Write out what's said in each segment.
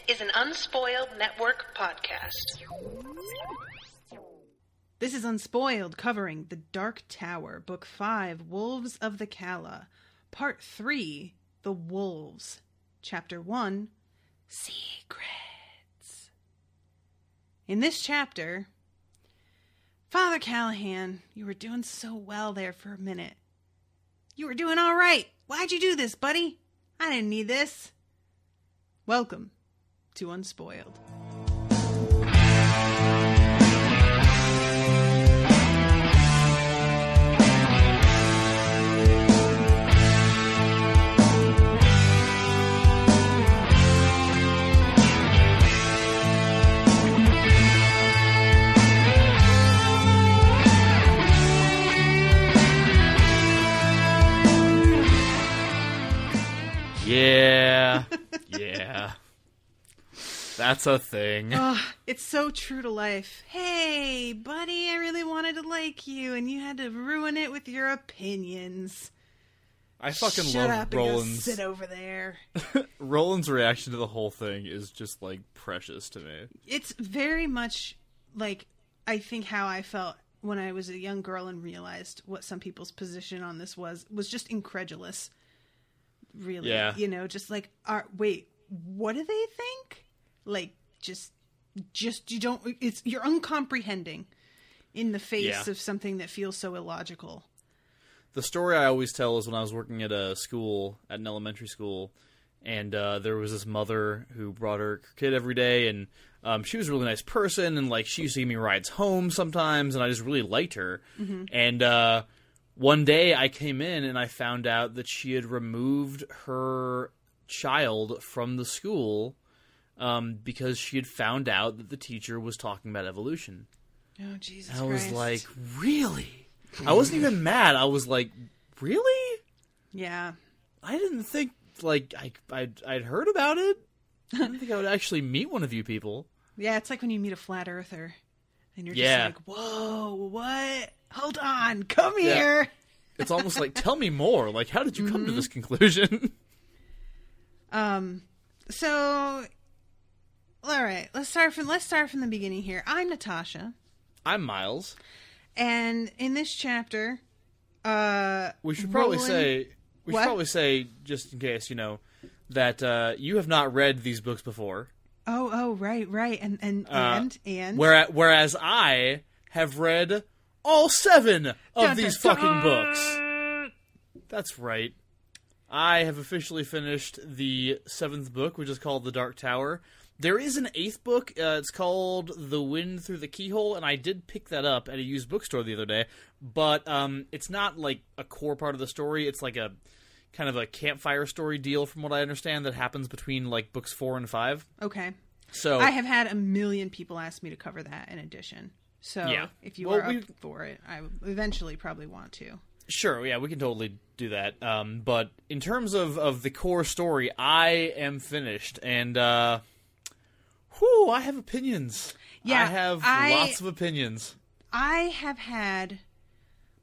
is an Unspoiled Network podcast. This is Unspoiled, covering The Dark Tower, Book 5, Wolves of the Calla, Part 3, The Wolves, Chapter 1, Secrets. In this chapter, Father Callahan, you were doing so well there for a minute. You were doing all right. Why'd you do this, buddy? I didn't need this. Welcome to Unspoiled. Yeah. Yeah. That's a thing. Oh, it's so true to life. Hey, buddy, I really wanted to like you, and you had to ruin it with your opinions. I fucking Shut love up Roland's. And go sit over there. Roland's reaction to the whole thing is just, like, precious to me. It's very much like, I think, how I felt when I was a young girl and realized what some people's position on this was just incredulous. Really. Yeah. You know, just like, wait, what do they think? Like, just you don't, you're uncomprehending in the face of something that feels so illogical. The story I always tell is when I was working at an elementary school, and there was this mother who brought her kid every day, and she was a really nice person, and, like, she used to give me rides home sometimes, and I just really liked her. Mm-hmm. And one day I came in and I found out that she had removed her child from the school because she had found out that the teacher was talking about evolution. Oh, Jesus and I Christ. was like, really? I wasn't even mad. I was like, really? Yeah. I didn't think, like, I'd heard about it. I didn't think I would actually meet one of you people. Yeah, it's like when you meet a flat earther. And you're just like, whoa, what? Hold on, come here. It's almost like, tell me more. Like, how did you come to this conclusion? So, all right, let's start from the beginning here. I'm Natasha. I'm Miles. And in this chapter, we should probably say, just in case, that you have not read these books before. Oh, right, and whereas I have read all 7 of these fucking books. That's right. I have officially finished the 7th book, which is called The Dark Tower. There is an 8th book. It's called The Wind Through the Keyhole, and I did pick that up at a used bookstore the other day. But it's not like a core part of the story. It's like a kind of a campfire story deal, from what I understand, that happens between like books 4 and 5. Okay. So I have had a million people ask me to cover that in addition. So if you are up for it, I eventually probably want to. Sure, yeah, we can totally do that. But in terms of the core story, I am finished, and I have opinions. Yeah, I have lots of opinions. I have had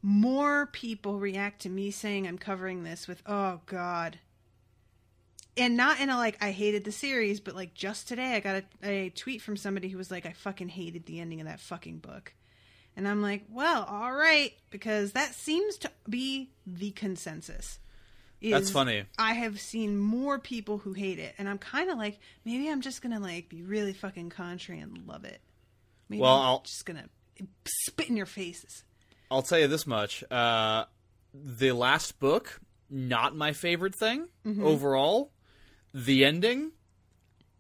more people react to me saying I'm covering this with, oh, God. And not in a, like, I hated the series, but, like, just today I got a tweet from somebody who was like, I fucking hated the ending of that fucking book. And I'm like, well, all right, because that seems to be the consensus. That's funny. I have seen more people who hate it, and I'm kind of like, maybe I'm just going to, like, be really fucking contrary and love it. Maybe I'm just going to spit in your faces. I'll tell you this much. The last book, not my favorite thing overall. The ending,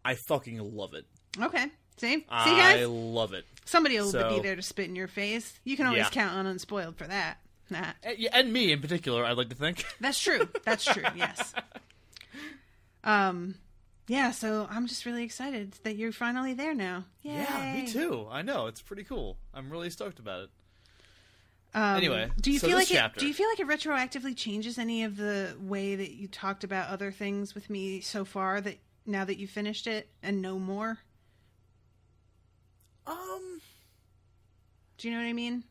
I fucking love it. Okay. See, guys? I love it. Somebody will be there to spit in your face. You can always count on Unspoiled for that. Nah. And me in particular, I'd like to think. That's true. That's true, yes. Yeah, so I'm just really excited that you're finally there now. Yay. Yeah, me too. I know. It's pretty cool. I'm really stoked about it. Anyway, do you feel like chapter. Do you feel like it retroactively changes any of the way that you talked about other things with me so far, that now that you finished it and know more? Do you know what I mean?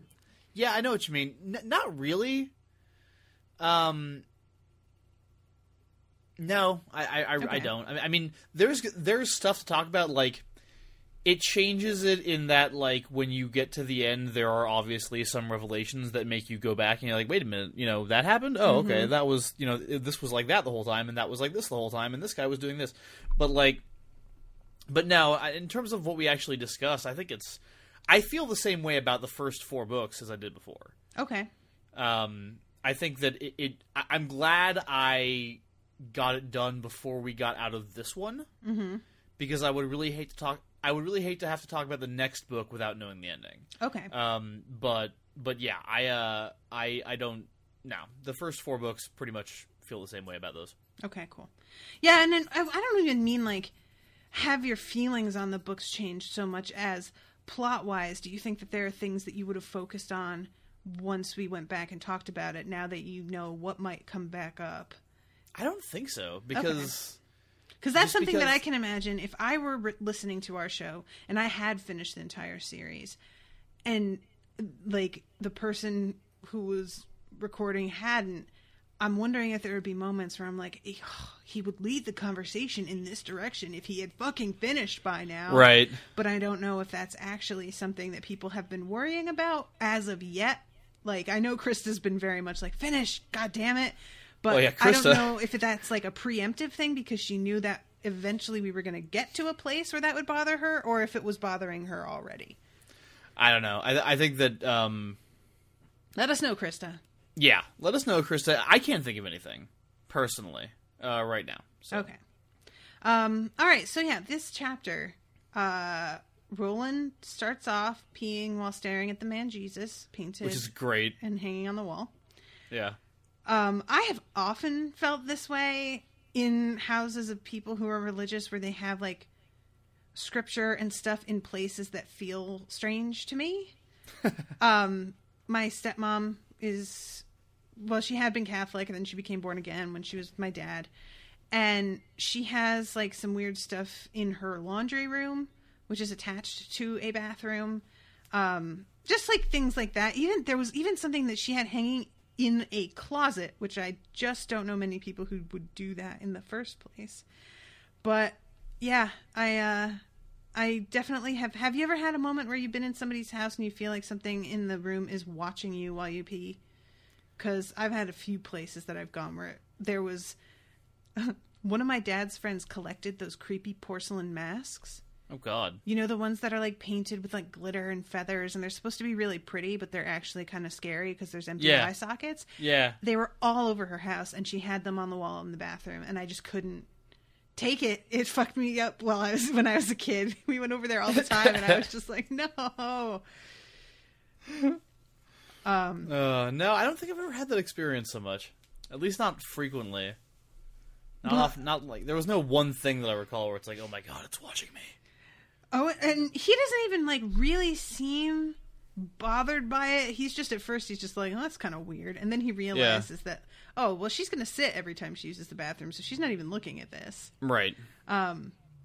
Yeah, I know what you mean. Not really. No, I don't. I mean, there's stuff to talk about, like, it changes it in that, like, when you get to the end, there are obviously some revelations that make you go back and you're like, wait a minute, that happened? Oh, okay, that was, this was like that the whole time, and that was like this the whole time, and this guy was doing this. But no, in terms of what we actually discussed, I feel the same way about the first 4 books as I did before. Okay. I think that I'm glad I got it done before we got out of this one, because I would really hate to have to talk about the next book without knowing the ending. Okay. But yeah, I don't. No, the first 4 books pretty much feel the same way about those. Okay, cool. Yeah, and then I don't even mean like have your feelings on the books changed so much as plot-wise. Do you think that there are things that you would have focused on once we went back and talked about it, now that you know what might come back up? I don't think so, because... Because that's something that I can imagine if I were listening to our show and I had finished the entire series and, like, the person who was recording hadn't, I'm wondering if there would be moments where I'm like, he would lead the conversation in this direction if he had fucking finished by now. Right. But I don't know if that's actually something that people have been worrying about as of yet. Like, I know Krista's been very much like, finish, god damn it. But I don't know if that's like a preemptive thing because she knew that eventually we were going to get to a place where that would bother her, or if it was bothering her already. I don't know. I think that... Let us know, Krista. Yeah, let us know, Krista. I can't think of anything, personally, right now. So. Okay. All right, so yeah, this chapter, Roland starts off peeing while staring at the man Jesus, painted. Which is great. And hanging on the wall. Yeah. I have often felt this way in houses of people who are religious where they have, like, scripture and stuff in places that feel strange to me. My stepmom she had been Catholic and then she became born again when she was with my dad. And she has, like, some weird stuff in her laundry room, which is attached to a bathroom. Just, like, things like that. There was even something that she had hanging in a closet, which I just don't know many people who would do that in the first place. But yeah, I definitely have. Have you ever had a moment where you've been in somebody's house and you feel like something in the room is watching you while you pee? Because I've had a few places that I've gone where there was one of my dad's friends collected those creepy porcelain masks. Oh, God. You know, the ones that are, like, painted with, like, glitter and feathers, and they're supposed to be really pretty, but they're actually kind of scary because there's empty eye sockets. Yeah. They were all over her house, and she had them on the wall in the bathroom, and I just couldn't take it. It fucked me up when I was a kid. We went over there all the time, and I was just like, no. No, I don't think I've ever had that experience so much. At least not frequently. Not like, there was no one thing that I recall where it's like, oh my God, it's watching me. Oh, and he doesn't even, like, really seem bothered by it. He's just, at first, he's just like, oh, that's kind of weird. And then he realizes that, oh, well, she's going to sit every time she uses the bathroom, so she's not even looking at this. Right.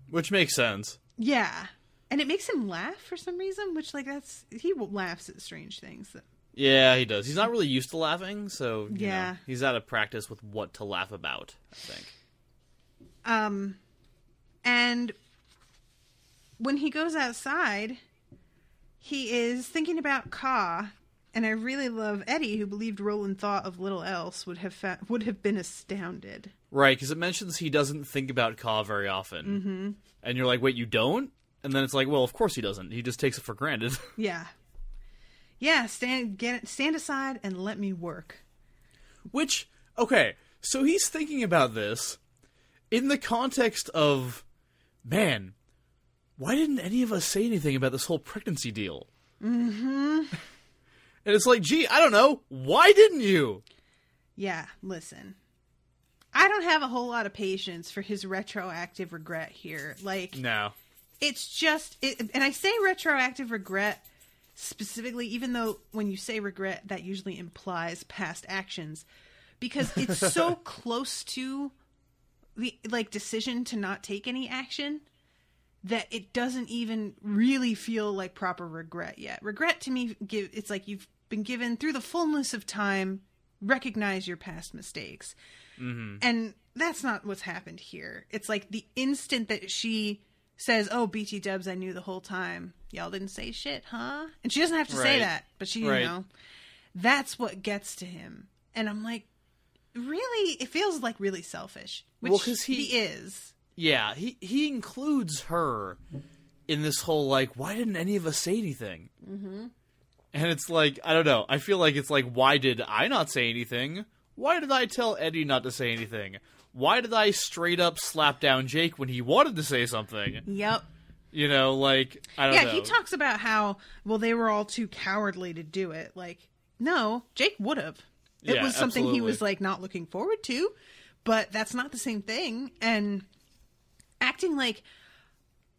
Which makes sense. Yeah. And it makes him laugh for some reason, which, like, he laughs at strange things. Yeah, he does. He's not really used to laughing, so, you know, he's out of practice with what to laugh about, I think. And when he goes outside, he is thinking about Ka, and I really love Eddie, who believed Roland thought of little else, would have been astounded. Right, because it mentions he doesn't think about Ka very often. Mm-hmm. And you're like, wait, you don't? And then it's like, well, of course he doesn't. He just takes it for granted. Yeah. Yeah, stand aside and let me work. Which, okay, so he's thinking about this in the context of, man, why didn't any of us say anything about this whole pregnancy deal? Mm-hmm. And it's like, gee, I don't know. Why didn't you? Yeah, listen. I don't have a whole lot of patience for his retroactive regret here. Like, no. It's just, and I say retroactive regret specifically, even though when you say regret, that usually implies past actions, because it's so close to the, like, decision to not take any action that it doesn't even really feel like proper regret yet. Regret to me, it's like you've been given, through the fullness of time, recognize your past mistakes. Mm-hmm. And that's not what's happened here. It's like the instant that she says, oh, BT dubs, I knew the whole time. Y'all didn't say shit, huh? And she doesn't have to say that, but she, you know, that's what gets to him. And I'm like, really? It feels like really selfish. Which he is. Yeah, he includes her in this whole, like, why didn't any of us say anything? Mm-hmm. And it's like, I don't know. I feel like it's like, why did I not say anything? Why did I tell Eddie not to say anything? Why did I straight up slap down Jake when he wanted to say something? Yep. You know, like, I don't know. Yeah, he talks about how, well, they were all too cowardly to do it. Like, no, Jake would have. It was something he was, like, not looking forward to, but that's not the same thing. And acting like...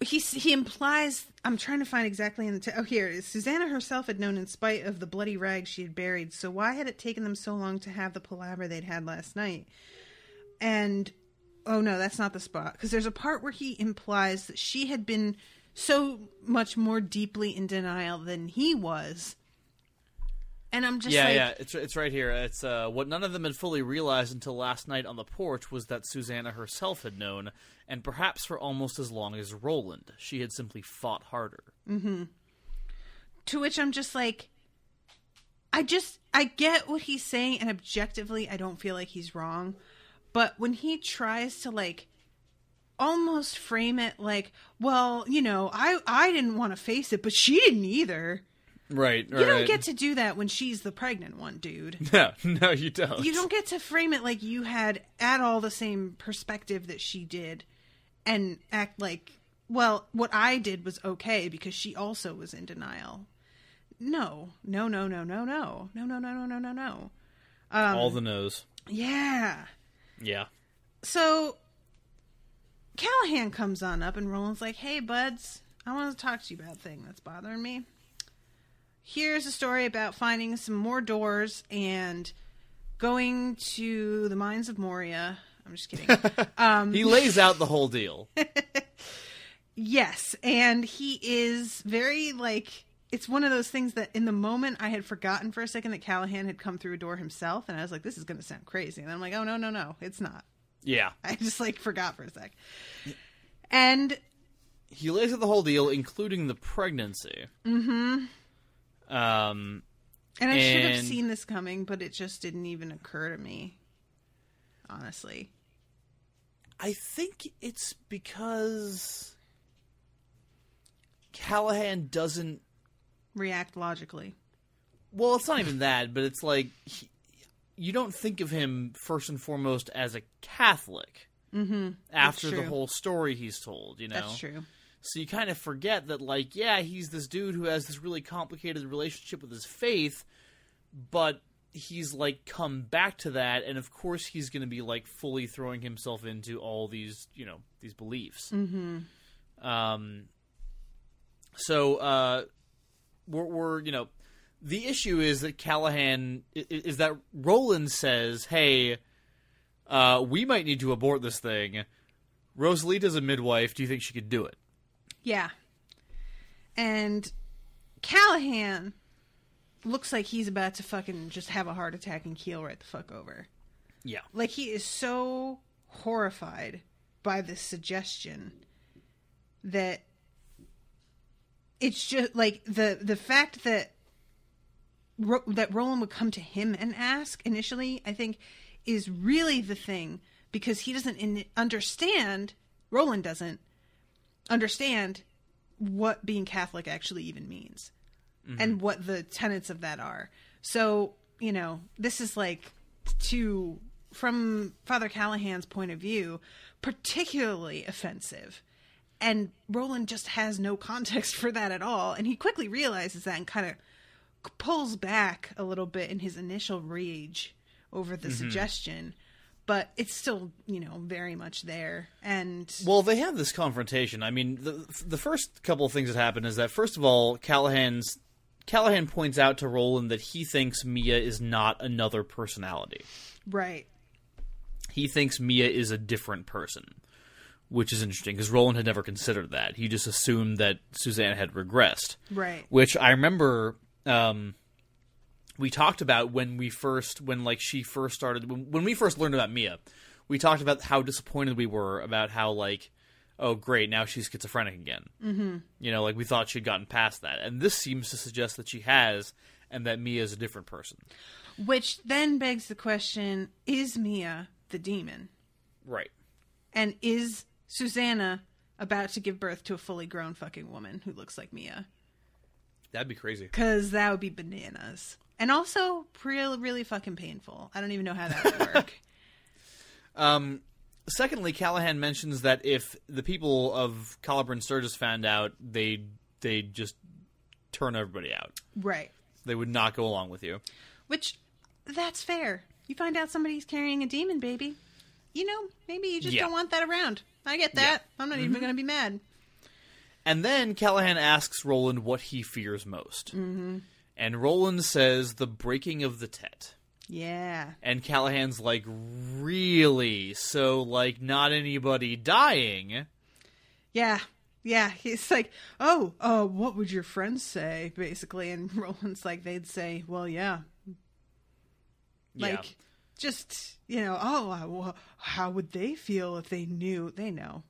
He implies, I'm trying to find exactly in the... here it is. Susanna herself had known in spite of the bloody rags she had buried, so why had it taken them so long to have the palaver they'd had last night? And, oh no, that's not the spot. Because there's a part where he implies that she had been so much more deeply in denial than he was. And I'm just like... Yeah, it's right here. It's what none of them had fully realized until last night on the porch was that Susanna herself had known, and perhaps for almost as long as Roland. She had simply fought harder. Mm-hmm. To which I'm just like... I get what he's saying, and objectively, I don't feel like he's wrong. But when he tries to, like, almost frame it like, well, you know, I didn't want to face it, but she didn't either... Right. You don't get to do that when she's the pregnant one, dude. No, you don't. You don't get to frame it like you had at all the same perspective that she did and act like, well, what I did was okay because she also was in denial. No. All the no's. Yeah. Yeah. So Callahan comes on up and Roland's like, hey, buds, I want to talk to you about a thing that's bothering me. Here's a story about finding some more doors and going to the mines of Moria. I'm just kidding. He lays out the whole deal. Yes, and he is very, like, it's one of those things that in the moment I had forgotten for a second that Callahan had come through a door himself, and I was like, this is going to sound crazy. And I'm like, oh, no, it's not. Yeah. I just, like, forgot for a sec. And... he lays out the whole deal, including the pregnancy. Mm-hmm. And I should have seen this coming, but it just didn't even occur to me. Honestly. I think it's because Callahan doesn't react logically. Well, it's not even that, but it's like you don't think of him first and foremost as a Catholic after the whole story he's told, you know? That's true. So you kind of forget that, like, yeah, he's this dude who has this really complicated relationship with his faith, but he's, like, come back to that, and of course he's going to be, like, fully throwing himself into all these, you know, these beliefs. So, we're, you know, the issue is that Callahan, is that Roland says, hey, we might need to abort this thing. Rosalita's a midwife. Do you think she could do it? Yeah. And Callahan looks like he's about to fucking just have a heart attack and keel right the fuck over. Yeah. Like, he is so horrified by this suggestion that it's just, like, the fact that that Roland would come to him and ask initially, I think, is really the thing, because he doesn't understand, Roland doesn't understand what being Catholic actually even means and what the tenets of that are. So, you know, this is like, from Father Callahan's point of view, particularly offensive. And Roland just has no context for that at all. And he quickly realizes that and kind of pulls back a little bit in his initial rage over the suggestion. But it's still, you know, very much there. And well, they have this confrontation. I mean, the first couple of things that happen is that, first of all, Callahan points out to Roland that he thinks Mia is not another personality. Right. He thinks Mia is a different person, which is interesting, because Roland had never considered that. He just assumed that Susanna had regressed. Right. Which I remember we talked about when we first learned about Mia. we talked about how disappointed we were about how, like, oh, great, now she's schizophrenic again. Mm-hmm. You know, like, we thought she'd gotten past that. And this seems to suggest that she has, and that Mia's a different person. Which then begs the question, is Mia the demon? Right. And is Susanna about to give birth to a fully grown fucking woman who looks like Mia? That'd be crazy. Because that would be bananas. And also really, really fucking painful. I don't even know how that would work. Secondly, Callahan mentions that if the people of Calibre and Sturgis found out, they'd just turn everybody out. Right. They would not go along with you. Which, that's fair. You find out somebody's carrying a demon, baby. You know, maybe you just don't want that around. I get that. Yeah. I'm not even going to be mad. And then Callahan asks Roland what he fears most. Mm-hmm. And Roland says the breaking of the Tet. Yeah. And Callahan's like, really? So, like, not anybody dying? Yeah. Yeah. He's like, what would your friends say, basically? And Roland's like, they'd say, well, yeah. Like, just, you know, how would they feel if they knew? They know.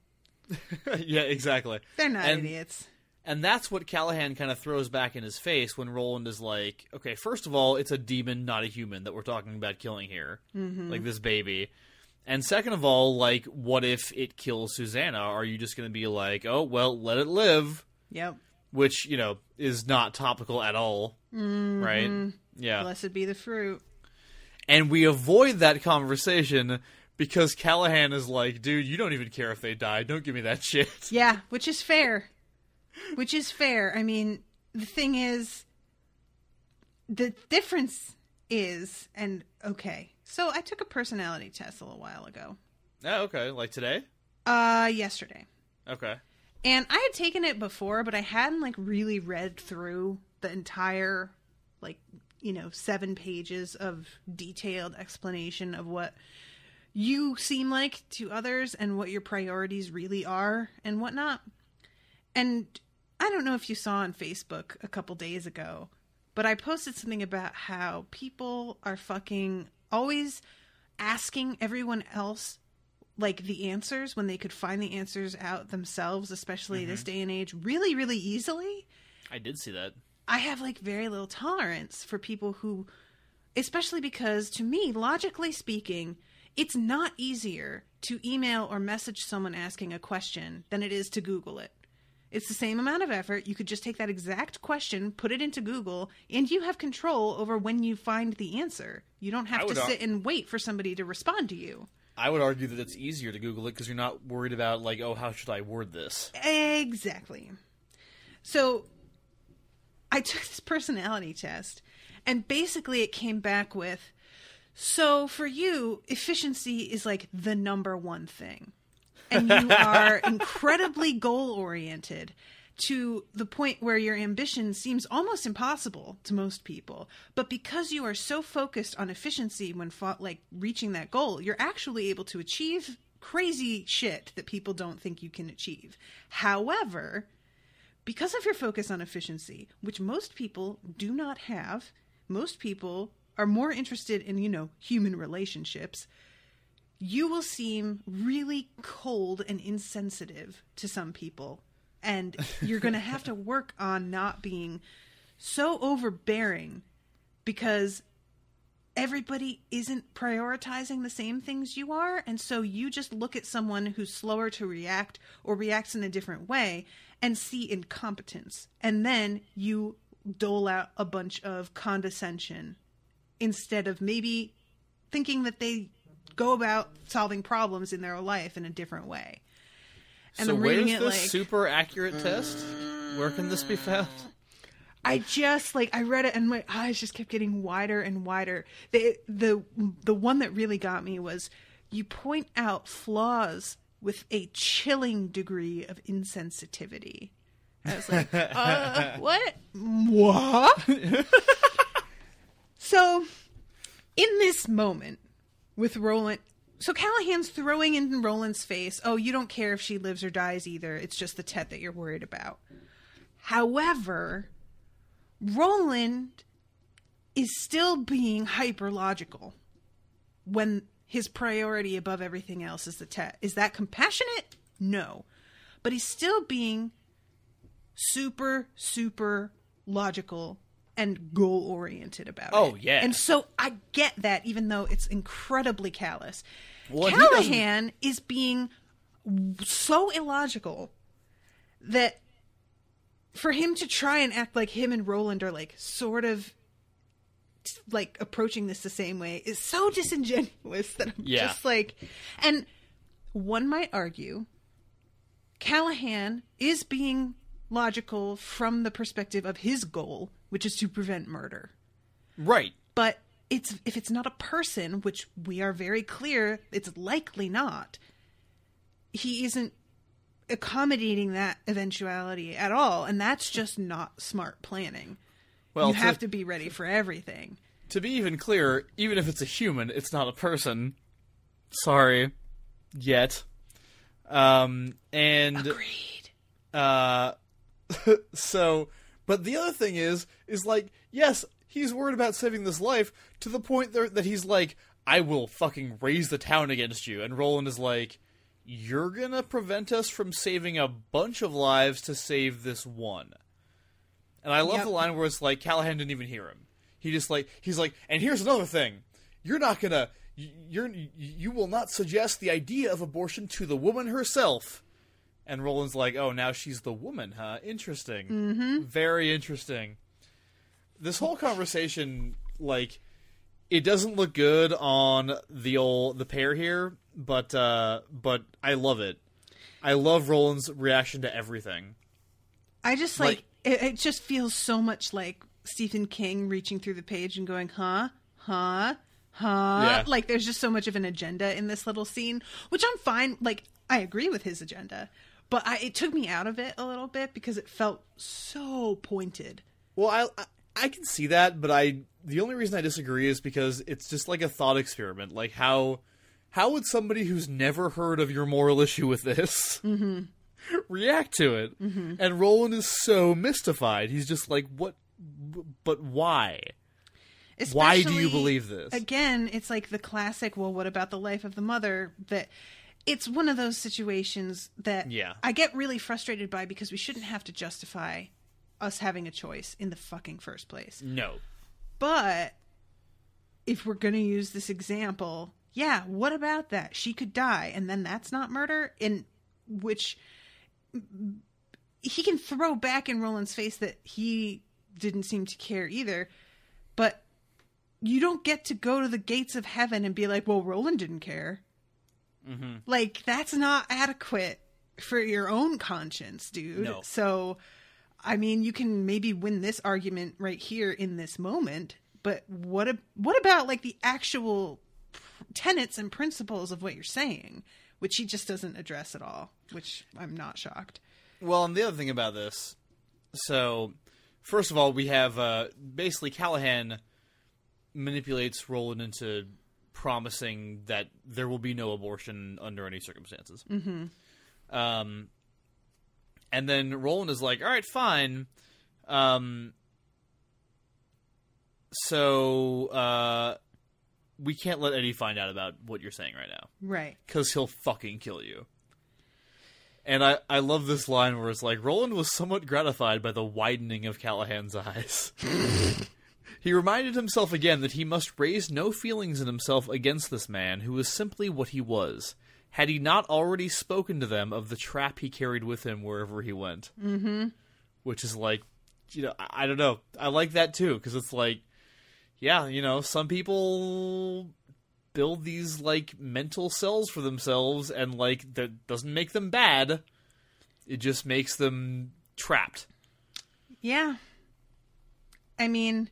Yeah, exactly. They're not idiots. And that's what Callahan kind of throws back in his face when Roland is like, okay, first of all, it's a demon, not a human that we're talking about killing here. Mm-hmm. Like this baby. And second of all, like, what if it kills Susanna? Are you just going to be like, oh, well, let it live? Yep. Which, you know, is not topical at all. Mm-hmm. Right? Yeah. Blessed be the fruit. And we avoid that conversation because Callahan is like, dude, you don't even care if they die. Don't give me that shit. Yeah, which is fair. Which is fair. I mean, the thing is, the difference is, and okay, so I took a personality test a little while ago. Oh, okay. Like today? Yesterday. Okay. And I had taken it before, but I hadn't, like, really read through the entire, like, you know, 7 pages of detailed explanation of what you seem like to others and what your priorities really are and whatnot. And I don't know if you saw on Facebook a couple days ago, but I posted something about how people are fucking always asking everyone else, like, the answers when they could find the answers out themselves, especially this day and age, really, really easily. I did see that. I have, like, very little tolerance for people who, especially because, to me, logically speaking, it's not easier to email or message someone asking a question than it is to Google it. It's the same amount of effort. You could just take that exact question, put it into Google, and you have control over when you find the answer. You don't have to sit and wait for somebody to respond to you. I would argue that it's easier to Google it because you're not worried about, like, oh, how should I word this? Exactly. So I took this personality test, and basically it came back with, so for you, efficiency is like the number one thing. And you are incredibly goal-oriented to the point where your ambition seems almost impossible to most people. But because you are so focused on efficiency when reaching that goal, you're actually able to achieve crazy shit that people don't think you can achieve. However, because of your focus on efficiency, which most people do not have, most people are more interested in, you know, human relationships, you will seem really cold and insensitive to some people. And you're going to have to work on not being so overbearing because everybody isn't prioritizing the same things you are. And so you just look at someone who's slower to react or reacts in a different way and see incompetence. And then you dole out a bunch of condescension instead of maybe thinking that they go about solving problems in their life in a different way. And so I'm reading where's it this super accurate test? Where can this be found? I just, I read it and my eyes just kept getting wider and wider. The one that really got me was, you point out flaws with a chilling degree of insensitivity. I was like, what? What? So, in this moment, with Roland, so Callahan's throwing in Roland's face, oh, you don't care if she lives or dies either. It's just the Tet that you're worried about. However, Roland is still being hyper logical when his priority above everything else is the test. Is that compassionate? No. But he's still being super, super logical and goal-oriented about it. Oh, yeah. And so I get that, even though it's incredibly callous. Well, Callahan is being so illogical that for him to try and act like him and Roland are, like, sort of, like, approaching this the same way is so disingenuous that I'm just like... And one might argue Callahan is being logical from the perspective of his goal, which is to prevent murder. Right. But if it's not a person, which we are very clear it's likely not, he isn't accommodating that eventuality at all, and that's just not smart planning. Well, you have to be ready for everything. To be even clearer, even if it's a human, it's not a person. Sorry. Yet. And... Agreed. So, but the other thing is like, yes, he's worried about saving this life to the point that he's like, I will fucking raise the town against you. And Roland is like, you're gonna prevent us from saving a bunch of lives to save this one. And I love the line where it's like, Callahan didn't even hear him. He's like, and here's another thing. You will not suggest the idea of abortion to the woman herself. And Roland's like, oh, now she's the woman, huh? Interesting. Mm-hmm. Very interesting. This whole conversation, like, it doesn't look good on the pair here, but I love it. I love Roland's reaction to everything. I just, like it just feels so much like Stephen King reaching through the page and going, huh? Yeah. Like, there's just so much of an agenda in this little scene, which I'm fine. Like, I agree with his agenda. But it took me out of it a little bit because it felt so pointed. Well, I can see that, but the only reason I disagree is because it's just like a thought experiment. Like, how would somebody who's never heard of your moral issue with this react to it? Mm-hmm. And Roland is so mystified. He's just like, what? But why? Especially, why do you believe this? Again, it's like the classic, well, what about the life of the mother? That... It's one of those situations that I get really frustrated by because we shouldn't have to justify us having a choice in the fucking first place. No. But if we're going to use this example, what about that? She could die, and then that's not murder? In which he can throw back in Roland's face that he didn't seem to care either. But you don't get to go to the gates of heaven and be like, well, Roland didn't care. Mm-hmm. Like, that's not adequate for your own conscience, dude. No. So, I mean, you can maybe win this argument right here in this moment, but what about, like, the actual tenets and principles of what you're saying, which he just doesn't address at all, which I'm not shocked. Well, and the other thing about this, so, first of all, we have, basically Callahan manipulates Roland into promising that there will be no abortion under any circumstances. Mm-hmm. And then Roland is like, all right, fine. So we can't let Eddie find out about what you're saying right now. Right. Because he'll fucking kill you. And I love this line where it's like, Roland was somewhat gratified by the widening of Callahan's eyes. He reminded himself again that he must raise no feelings in himself against this man, who was simply what he was. Had he not already spoken to them of the trap he carried with him wherever he went? Mm-hmm. Which is like, I don't know. I like that too, because it's like, some people build these, like, mental cells for themselves, and, like, that doesn't make them bad. It just makes them trapped. Yeah. I mean...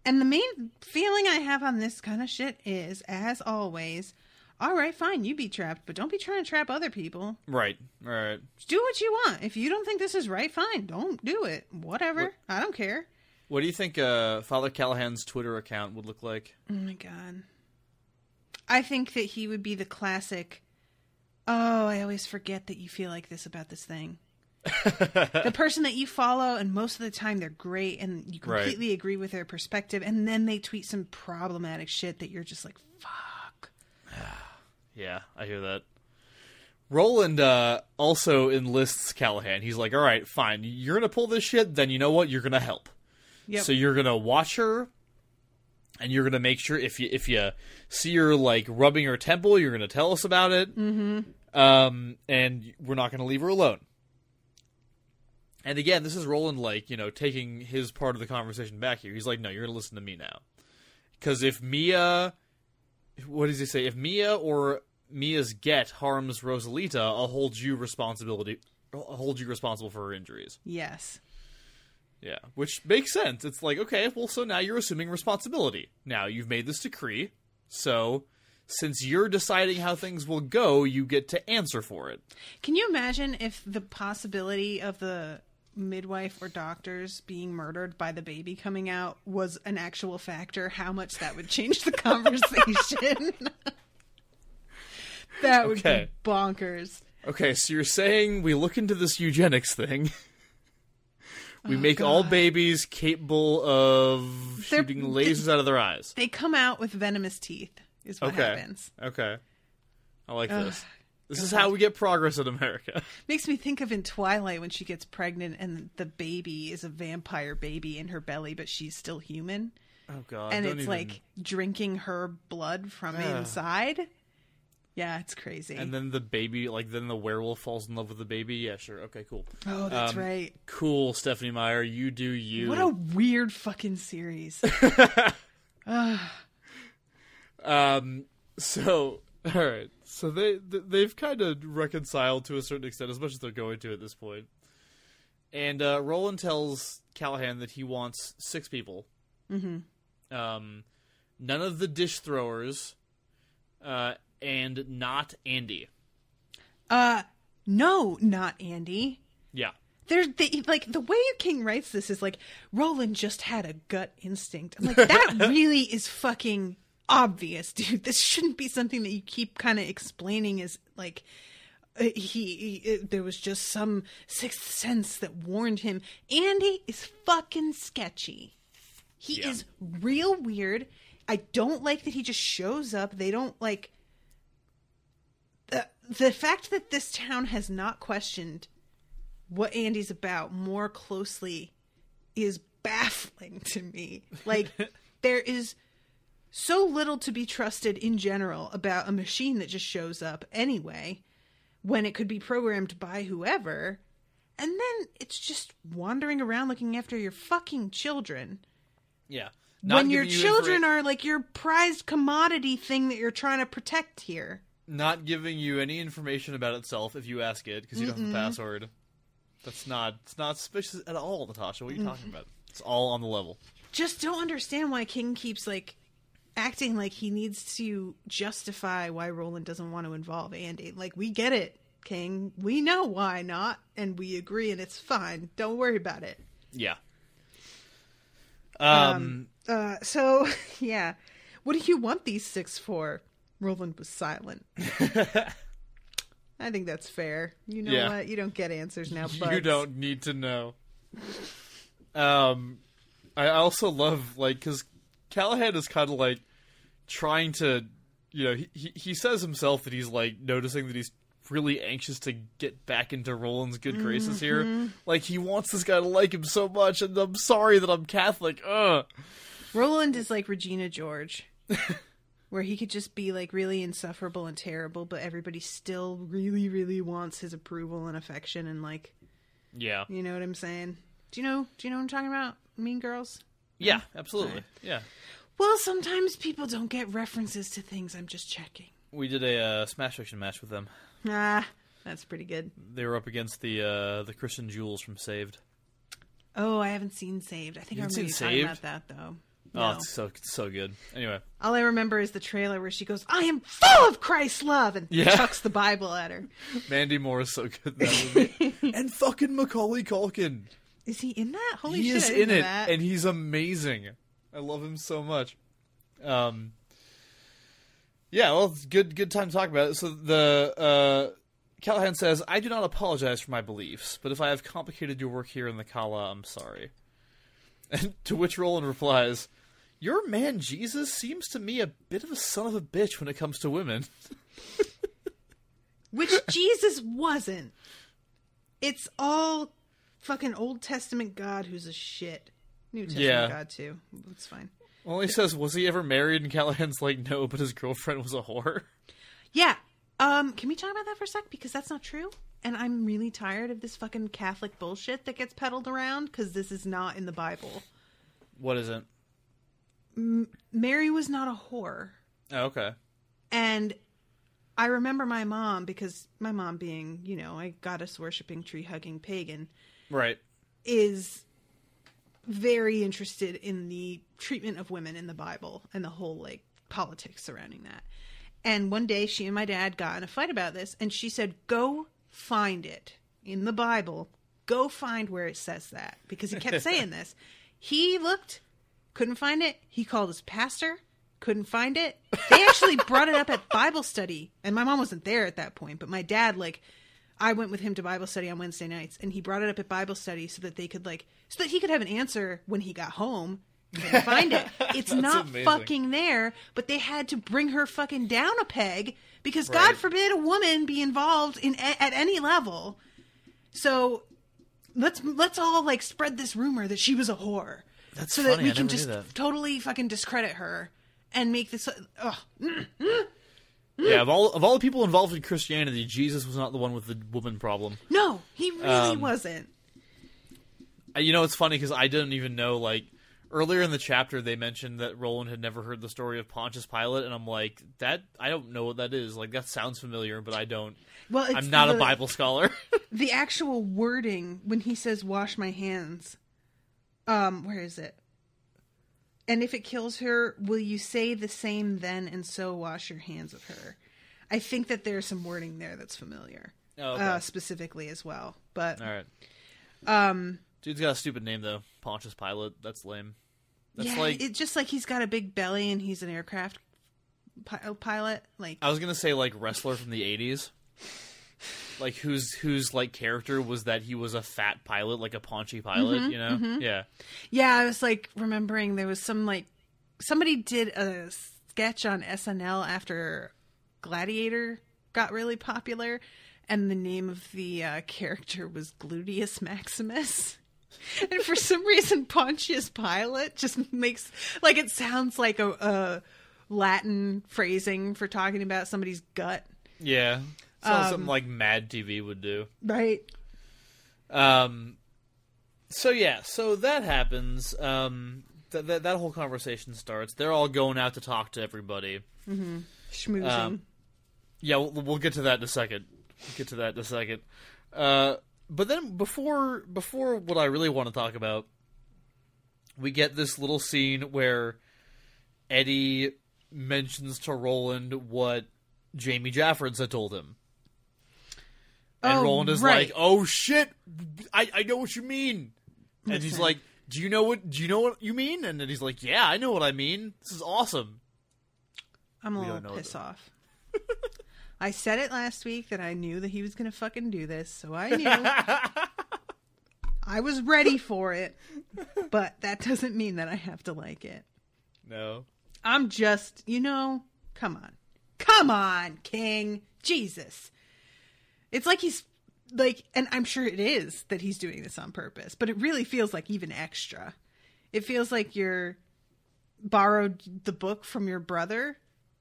And the main feeling I have on this kind of shit is, as always, all right, fine, you be trapped, but don't be trying to trap other people. Right, all right. Just do what you want. If you don't think this is right, fine, don't do it. Whatever. I don't care. What do you think Father Callahan's Twitter account would look like? Oh, my God. I think that he would be the classic, oh, I always forget that you feel like this about this thing. The person that you follow, and most of the time they're great and you completely agree with their perspective, and then they tweet some problematic shit that you're just like, fuck. Yeah, I hear that. Roland also enlists Callahan. He's like, all right, fine. You're going to pull this shit, then you know what? You're going to help. Yep. So you're going to watch her, and you're going to make sure if you see her, like, rubbing her temple, you're going to tell us about it. Mm-hmm. And we're not going to leave her alone. And again, this is Roland, like, you know, taking his part of the conversation back here. He's like, no, you're going to listen to me now. Because if Mia... What does he say? If Mia or Mia's get harms Rosalita, I'll hold you responsible for her injuries. Yes. Yeah, which makes sense. It's like, okay, well, so now you're assuming responsibility. Now, you've made this decree, so since you're deciding how things will go, you get to answer for it. Can you imagine if the possibility of the midwife or doctors being murdered by the baby coming out was an actual factor, how much that would change the conversation? That would be bonkers. Okay, so you're saying we look into this eugenics thing. We make all babies capable of shooting lasers out of their eyes. They come out with venomous teeth, is what happens. Okay. I like this. This is how we get progress in America. Makes me think of in Twilight when she gets pregnant and the baby is a vampire baby in her belly, but she's still human. Oh, God. And it's like drinking her blood from inside. Yeah, it's crazy. And then the baby, like, then the werewolf falls in love with the baby. Yeah, sure. Okay, cool. Oh, that's right. Cool, Stephanie Meyer. You do you. What a weird fucking series. So, all right. So they've kind of reconciled to a certain extent, as much as they're going to at this point. And Roland tells Callahan that he wants 6 people. Mm-hmm. None of the dish throwers, and not Andy. No, not Andy. Yeah. Like, the way King writes this is like, Roland just had a gut instinct. I'm like, that really is fucking obvious, dude. This shouldn't be something that you keep kind of explaining as, like, there was just some sixth sense that warned him. Andy is fucking sketchy. He is real weird. I don't like that he just shows up. They don't, like... The fact that this town has not questioned what Andy's about more closely is baffling to me. Like, there is so little to be trusted in general about a machine that just shows up anyway, when it could be programmed by whoever, and then it's just wandering around looking after your fucking children. Yeah. When your children are like your prized commodity thing that you're trying to protect here. Not giving you any information about itself if you ask it, because you don't have the password. It's not suspicious at all, Natasha. What are you talking about? It's all on the level. Just don't understand why King keeps, like, acting like he needs to justify why Roland doesn't want to involve Andy. Like, we get it, King. We know why not, and we agree, and it's fine. Don't worry about it. Yeah. So, yeah. What do you want these 6 for? Roland was silent. I think that's fair. You know what? You don't get answers now, buds. You don't need to know. I also love, like, because Callahan is kind of, like, trying to, you know, he says himself that he's, like, noticing that he's really anxious to get back into Roland's good graces here. Like, he wants this guy to like him so much, and I'm sorry that I'm Catholic. Ugh. Roland is like Regina George. Where he could just be, like, really insufferable and terrible, but everybody still really, really wants his approval and affection and, like... Yeah. You know what I'm saying? Do you know what I'm talking about? Mean Girls? Yeah, absolutely. Right. Yeah. Well, sometimes people don't get references to things. I'm just checking. We did a Smash Fiction match with them. Ah, that's pretty good. They were up against the Christian Jules from Saved. Oh, I haven't seen Saved. I think I remember you talking about that, though. No. Oh, it's so good. Anyway. All I remember is the trailer where she goes, I am full of Christ's love, and chucks the Bible at her. Mandy Moore is so good in that movie. And fucking Macaulay Culkin. Is he in that? Holy shit, he is I didn't in know it, that. and he's amazing. I love him so much. Yeah, well, it's good time to talk about it. So the Callahan says, I do not apologize for my beliefs, but if I have complicated your work here in the Calla, I'm sorry. And to which Roland replies, your man Jesus seems to me a bit of a son of a bitch when it comes to women. Which Jesus wasn't. It's all fucking Old Testament God who's a shit. New Testament God, too. It's fine. Well, he says, was he ever married? And Callahan's like, no, but his girlfriend was a whore. Yeah. Can we talk about that for a sec? Because that's not true. And I'm really tired of this fucking Catholic bullshit that gets peddled around, because this is not in the Bible. What is it? Mary was not a whore. Oh, okay. And I remember my mom, because my mom being, you know, a goddess-worshipping, tree-hugging pagan, right, is very interested in the treatment of women in the Bible and the whole, like, politics surrounding that. And one day, she and my dad got in a fight about this, and she said, go find it in the Bible. Go find where it says that. Because he kept saying this. He looked, couldn't find it. He called his pastor, couldn't find it. They actually brought it up at Bible study. And my mom wasn't there at that point. But my dad, like, I went with him to Bible study on Wednesday nights. And he brought it up at Bible study so that they could, like, so that he could have an answer when he got home. Couldn't find it. It's not amazing. Fucking there. But they had to bring her fucking down a peg. Because God forbid a woman be involved in at any level. So let's all, like, spread this rumor that she was a whore. That's so funny. That we can just totally fucking discredit her and make this. Yeah, of all the people involved in Christianity, Jesus was not the one with the woman problem. No, he really wasn't. You know, it's funny because I didn't even know, like, earlier in the chapter they mentioned that Roland had never heard the story of Pontius Pilate, and I'm like, that I don't know what that is. Like, that sounds familiar, but I don't. Well, I'm not a Bible scholar. The actual wording when he says "wash my hands," where is it? And if it kills her, will you say the same then, and so wash your hands of her? I think that there's some wording there that's familiar, specifically as well. But all right, dude's got a stupid name though, Pontius Pilate. That's lame. That's like it's just like he's got a big belly and he's an aircraft pilot. Like I was gonna say, like wrestler from the '80s. Like whose like character was that he was a fat pilot, like a paunchy pilot, you know? Mm-hmm. Yeah. Yeah, I was like remembering there was some like somebody did a sketch on SNL after Gladiator got really popular, and the name of the character was Gluteus Maximus. And for some reason, Pontius Pilate just makes like it sounds like a Latin phrasing for talking about somebody's gut. Yeah. Something like Mad TV would do. Right. So yeah, so that happens. That whole conversation starts. They're all going out to talk to everybody. Mm-hmm. Schmoozing. Yeah, we'll get to that in a second. But then before what I really want to talk about, we get this little scene where Eddie mentions to Roland what Jamie Jaffords had told him. And Roland is like, "Oh shit, I know what you mean." And he's like, "Do you know what you mean?" And then he's like, "Yeah, I know what I mean. This is awesome." I'm a little pissed off. I said it last week that I knew that he was going to fucking do this, so I knew. I was ready for it, but that doesn't mean that I have to like it. No. I'm just, come on. Come on, King. Jesus. It's like he's, like, and I'm sure it is that he's doing this on purpose, but it really feels like even extra. It feels like you're borrowed the book from your brother,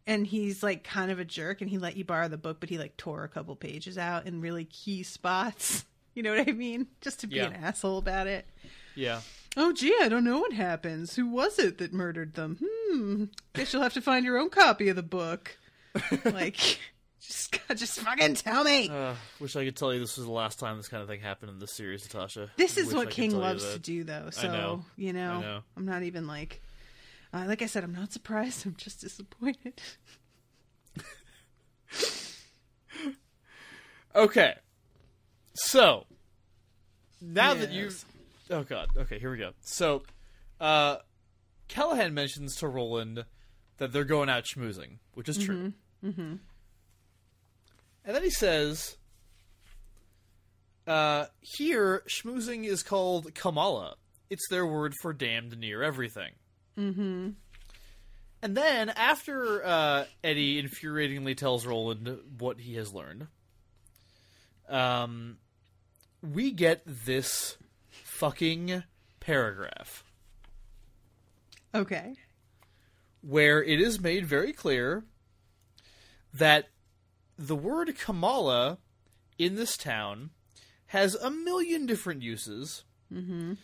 and he's, like, kind of a jerk, and he let you borrow the book, but he, like, tore a couple pages out in really key spots. You know what I mean? Just to be an asshole about it. Yeah. Oh, gee, I don't know what happens. Who was it that murdered them? Guess you'll have to find your own copy of the book. Like, just fucking tell me. Wish I could tell you this was the last time this kind of thing happened in this series, Natasha. This is what King loves to do, though. So, I know. I'm not even like I said, I'm not surprised. I'm just disappointed. Okay. So, now that you've... Oh, God. Okay, here we go. So, Callahan mentions to Roland that they're going out schmoozing, which is true. Mm-hmm. And then he says, here, schmoozing is called Calla. It's their word for damned near everything. Mm-hmm. And then, after Eddie infuriatingly tells Roland what he has learned, we get this fucking paragraph. Okay. Where it is made very clear that the word Kamala in this town has a million different uses. Mm-hmm.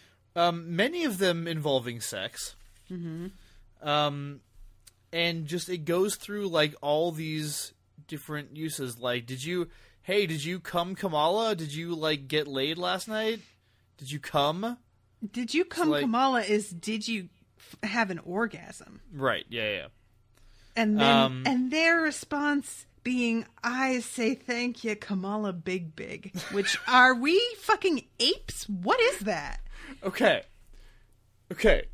Many of them involving sex. Mm-hmm. And just it goes through like all these different uses. Like, did you come, Kamala? Did you like get laid last night? Did you come? Did you come, so, like, Kamala is did you have an orgasm? Right. Yeah. And then and their response being, I say thank you, Kamala Big. Which, are we fucking apes? What is that? Okay,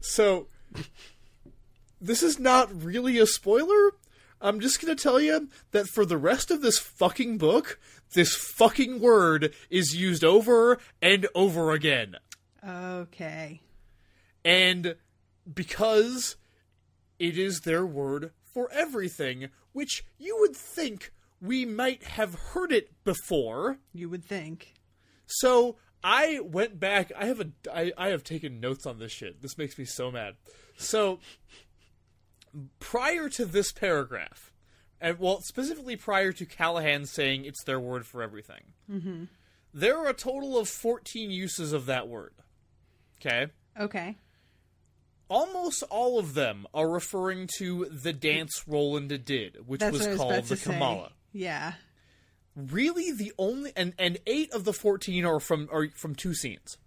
so this is not really a spoiler. I'm just going to tell you that for the rest of this fucking book, this fucking word is used over and over again. Okay. And because it is their word for everything, which you would think we might have heard it before. You would think. So I went back. I have taken notes on this shit. This makes me so mad. So prior to this paragraph, and well, specifically prior to Callahan saying it's their word for everything, mm-hmm. there are a total of 14 uses of that word. Okay. Almost all of them are referring to the dance Roland did, which was called the Kamala. Yeah. Really, the only and 8 of the 14 are from two scenes.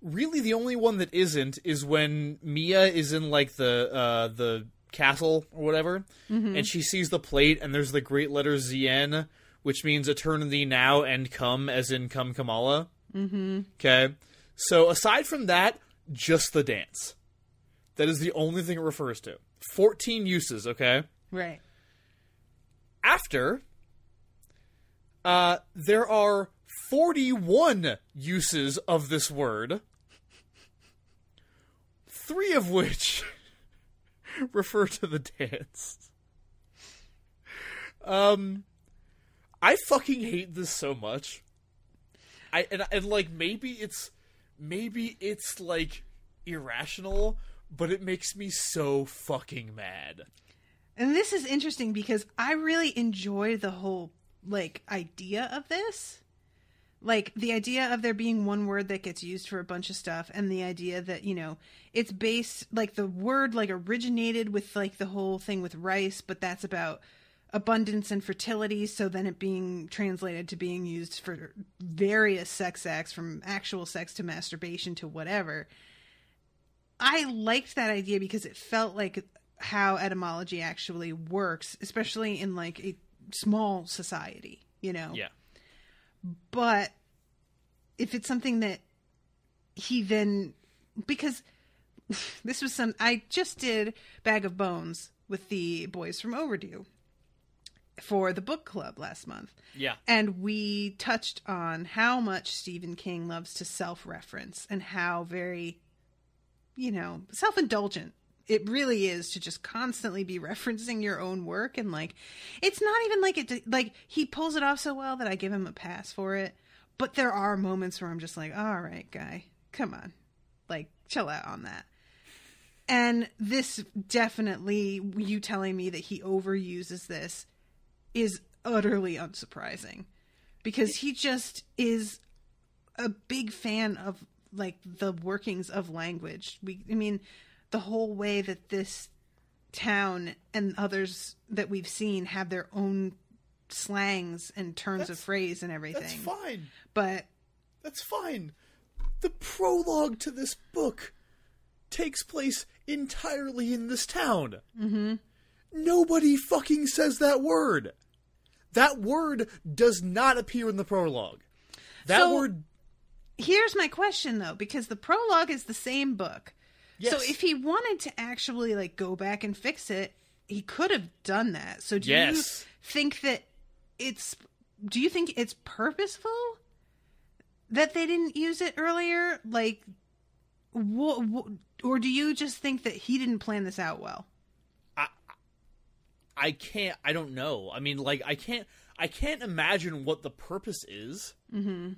Really, the only one that isn't is when Mia is in like the castle or whatever, mm-hmm. and she sees the plate and there's the great letter ZN, which means eternity now and come, as in come Kamala. Mm-hmm. Okay, so aside from that, just the dance. That is the only thing it refers to. 14 uses. Okay, right. After. There are 41 uses of this word, 3 of which refer to the dance. I fucking hate this so much. And like maybe it's like irrational, but it makes me so fucking mad. And this is interesting because I really enjoy the whole like idea of this, like the idea of there being one word that gets used for a bunch of stuff, and the idea that, you know, it's based, like the word like originated with like the whole thing with rice, but that's about abundance and fertility, so then it being translated to being used for various sex acts, from actual sex to masturbation to whatever. I liked that idea because it felt like how etymology actually works, especially in like a small society, you know? Yeah. But if it's something that he then, because this was I just did Bag of Bones with the boys from Overdue for the book club last month. Yeah. And we touched on how much Stephen King loves to self-reference and how very, you know, self-indulgent it really is to just constantly be referencing your own work. And like, it's not even like he pulls it off so well that I give him a pass for it. But there are moments where I'm just like, all right, guy, come on, like chill out on that. And this definitely, you telling me that he overuses this is utterly unsurprising, because he just is a big fan of like the workings of language. I mean, the whole way that this town and others that we've seen have their own slangs and turns of phrase and everything. That's fine. But that's fine. The prologue to this book takes place entirely in this town. Mm-hmm. Nobody fucking says that word. That word does not appear in the prologue. That word... Here's my question, though, because the prologue is the same book. Yes. So if he wanted to actually like go back and fix it, he could have done that. So do you think that do you think it's purposeful that they didn't use it earlier? Like, or do you just think that he didn't plan this out well? I don't know. I mean, like, I can't imagine what the purpose is. Mm-hmm.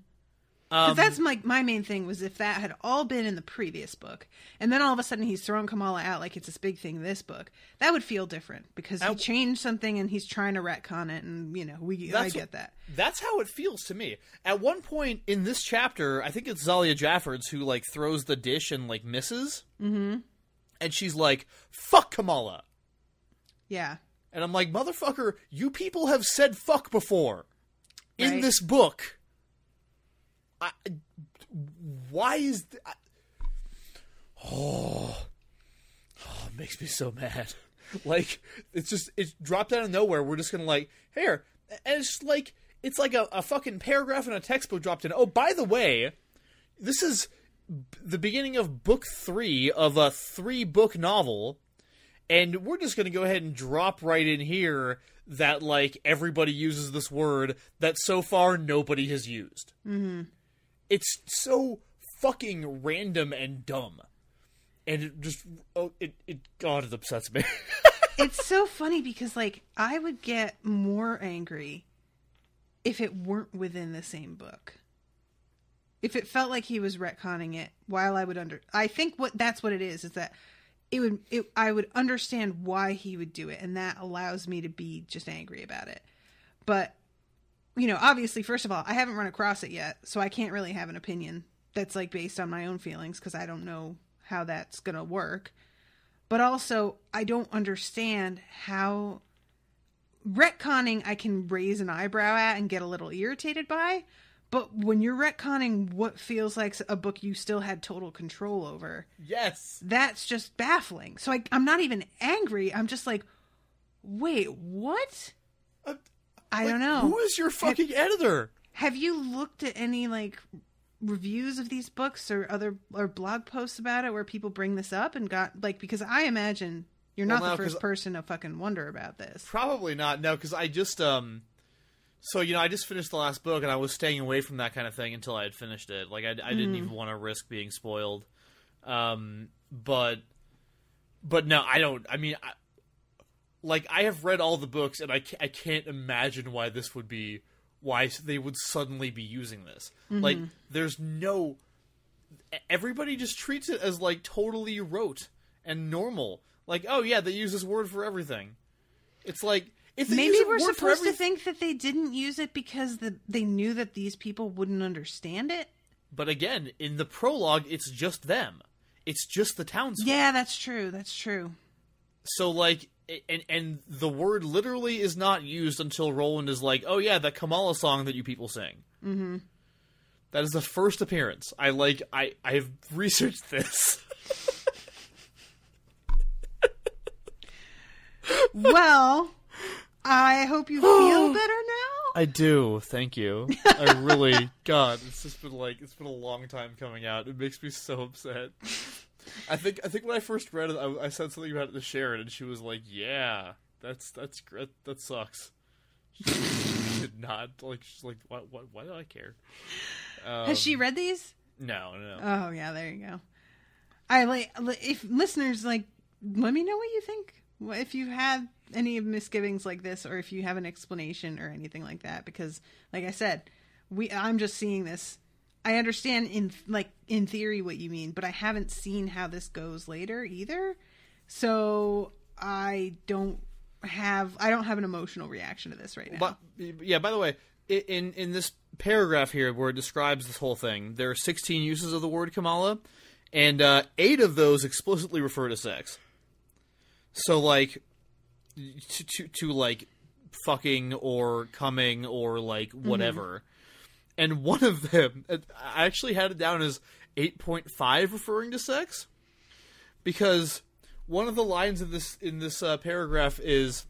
Because that's my main thing was if that had all been in the previous book, and then all of a sudden he's throwing Calla out like it's this big thing in this book, that would feel different because he changed something and he's trying to retcon it, and I get that. That's how it feels to me. At one point in this chapter, I think it's Zalia Jaffords who like throws the dish and like misses, and she's like, "Fuck Calla." Yeah, and I'm like, "Motherfucker, you people have said fuck before in this book." Why is it makes me so mad. Like, it's dropped out of nowhere. We're just gonna like, here, and it's like a fucking paragraph in a textbook dropped in. Oh, by the way, this is the beginning of book 3 of a 3-book novel, and we're just gonna go ahead and drop right in here that like everybody uses this word that so far nobody has used. Mm-hmm. It's so fucking random and dumb. And it just, God, it upsets me. It's so funny because, like, I would get more angry if it weren't within the same book. If it felt like he was retconning it while I think that's what it is that I would understand why he would do it, and that allows me to be just angry about it. But obviously, first of all, I haven't run across it yet, so I can't really have an opinion that's like based on my own feelings because I don't know how that's going to work. But also, I don't understand how retconning I can raise an eyebrow at and get a little irritated by. But when you're retconning what feels like a book you still had total control over, yes, that's just baffling. So I'm not even angry. I'm just like, wait, what? I don't know. Who is your fucking editor? Have you looked at any like reviews of these books or blog posts about it where people bring this up and got like, because I imagine you're not the first person to fucking wonder about this. Probably not. No, because I just I just finished the last book and I was staying away from that kind of thing until I had finished it. Like I didn't even want to risk being spoiled. But no, I don't. I mean. I have read all the books, and I can't imagine why they would suddenly be using this. Mm-hmm. Like, there's no... Everybody just treats it as, like, totally rote and normal. Like, oh, yeah, they use this word for everything. It's like... Maybe we're supposed to think that they didn't use it because they knew that these people wouldn't understand it? But again, in the prologue, it's just them. It's just the townsfolk. Yeah, that's true. That's true. So, like... And the word literally is not used until Roland is like, oh yeah, that Calla song that you people sing. Mm-hmm. That is the first appearance. I've researched this. Well, I hope you feel better now. I do, thank you. I really, God, it's been a long time coming out. It makes me so upset. I think when I first read it, I said something about it to Sharon, and she was like, "Yeah, that's great. That sucks." She did not like. She's like, Why do I care?" Has she read these? No. Oh yeah, there you go. If listeners let me know what you think. If you have any misgivings like this, or if you have an explanation or anything like that, because, like I said, I'm just seeing this. I understand in theory what you mean, but I haven't seen how this goes later either. So I don't have an emotional reaction to this right now. But yeah, by the way, in this paragraph here where it describes this whole thing, there are 16 uses of the word Calla, and 8 of those explicitly refer to sex. So like to like fucking or coming or like whatever. Mm-hmm. And one of them, I actually had it down as 8.5 referring to sex, because one of the lines in this paragraph is,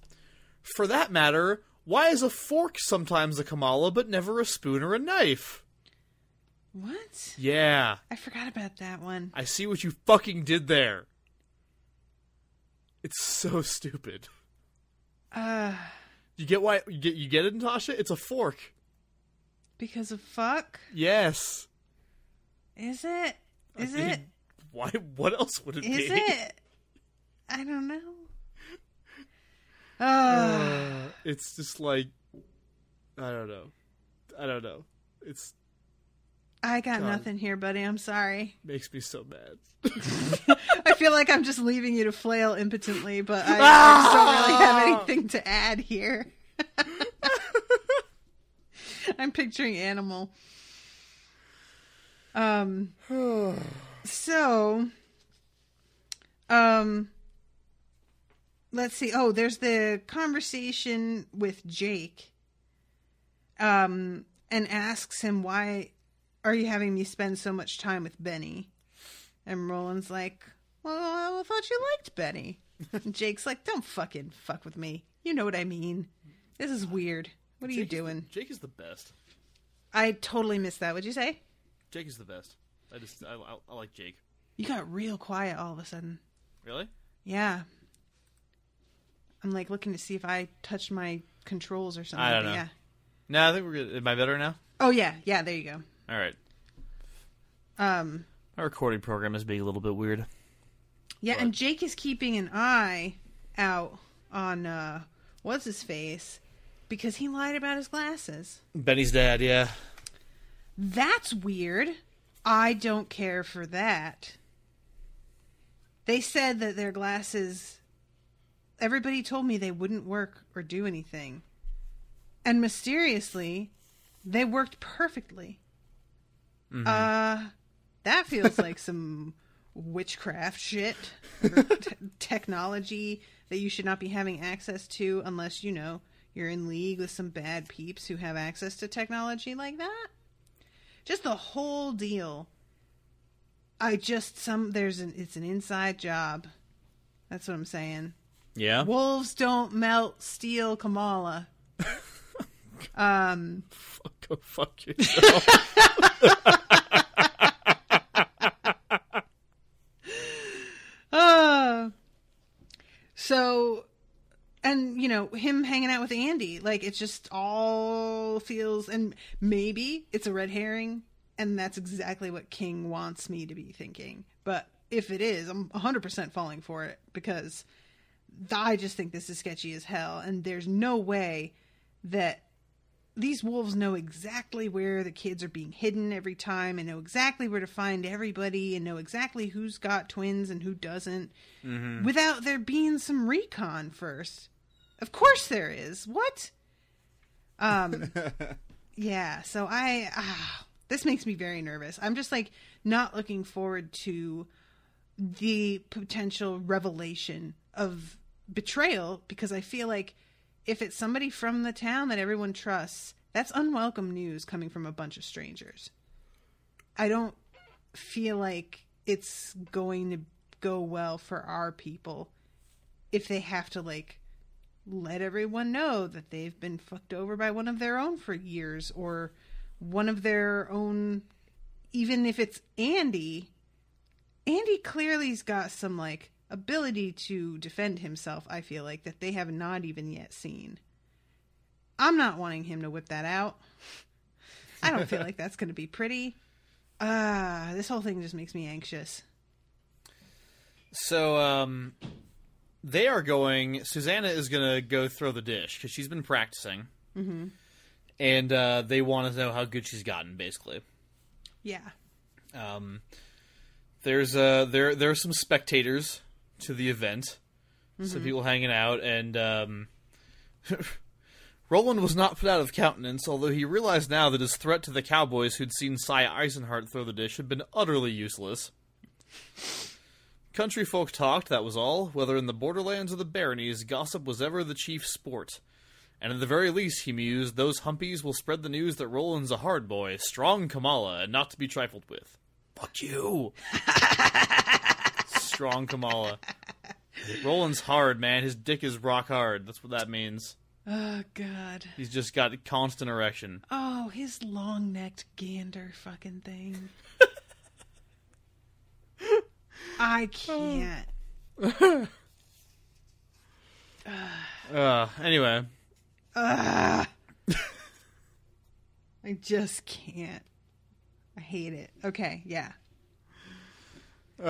for that matter, why is a fork sometimes a Calla but never a spoon or a knife? What? Yeah. I forgot about that one. I see what you fucking did there. It's so stupid. You get why you get it, Natasha? It's a fork. Because of fuck? Yes. Is it? Is it? Why? What else would it be? Is it? I don't know. It's just like, I don't know. It's... I got nothing here, buddy. I'm sorry. Makes me so mad. I feel like I'm just leaving you to flail impotently, but I just don't really have anything to add here. I'm picturing Animal. So, let's see. Oh, there's the conversation with Jake, and asks him, why are you having me spend so much time with Benny? And Roland's like, well, I thought you liked Benny. And Jake's like, don't fucking fuck with me. You know what I mean. This is weird. What are you doing? Jake is the best. I totally missed that. What'd you say? Jake is the best. I like Jake. You got real quiet all of a sudden. Really? Yeah. I'm like looking to see if I touched my controls or something. I don't know. Yeah. No, I think we're good. Am I better now? Oh, yeah. Yeah, there you go. All right. My recording program is being a little bit weird. Yeah, and Jake is keeping an eye out on, what's his face, because he lied about his glasses. Benny's dad, yeah. That's weird. I don't care for that. They said that their glasses... Everybody told me they wouldn't work or do anything. And mysteriously, they worked perfectly. Mm-hmm. That feels like some witchcraft shit. Or technology that you should not be having access to unless, you know, you're in league with some bad peeps who have access to technology like that. Just the whole deal. It's an inside job. That's what I'm saying. Yeah. Wolves don't melt steel, Kamala. Go fuck yourself. So, and, you know, him hanging out with Andy, like, it just all feels, and maybe it's a red herring, and that's exactly what King wants me to be thinking. But if it is, I'm 100% falling for it, because I just think this is sketchy as hell, and there's no way that these wolves know exactly where the kids are being hidden every time, and know exactly where to find everybody, and know exactly who's got twins and who doesn't, without there being some recon first. Of course there is. What? Yeah, so this makes me very nervous. I'm just, like, not looking forward to the potential revelation of betrayal, because I feel like if it's somebody from the town that everyone trusts, that's unwelcome news coming from a bunch of strangers. I don't feel like it's going to go well for our people if they have to, like, let everyone know that they've been fucked over by one of their own for years, or one of their own, even if it's Andy. Andy clearly's got some, like, ability to defend himself, I feel like, that they have not even yet seen. I'm not wanting him to whip that out. I don't feel like that's going to be pretty. This whole thing just makes me anxious. So, Susanna is going to go throw the dish, because she's been practicing. Mm-hmm. And they want to know how good she's gotten, basically. Yeah. There are some spectators to the event, some people hanging out, and Roland was not put out of countenance, although he realized now that his threat to the cowboys who'd seen Cy Eisenhart throw the dish had been utterly useless. Country folk talked, that was all. Whether in the borderlands or the baronies, gossip was ever the chief sport. And at the very least, he mused, those humpies will spread the news that Roland's a hard boy, strong Kamala, and not to be trifled with. Fuck you! Strong Kamala. Roland's hard, man. His dick is rock hard. That's what that means. Oh, God. He's just got a constant erection. Oh, his long-necked gander fucking thing. I can't. Anyway. I just can't. I hate it. Okay, yeah. We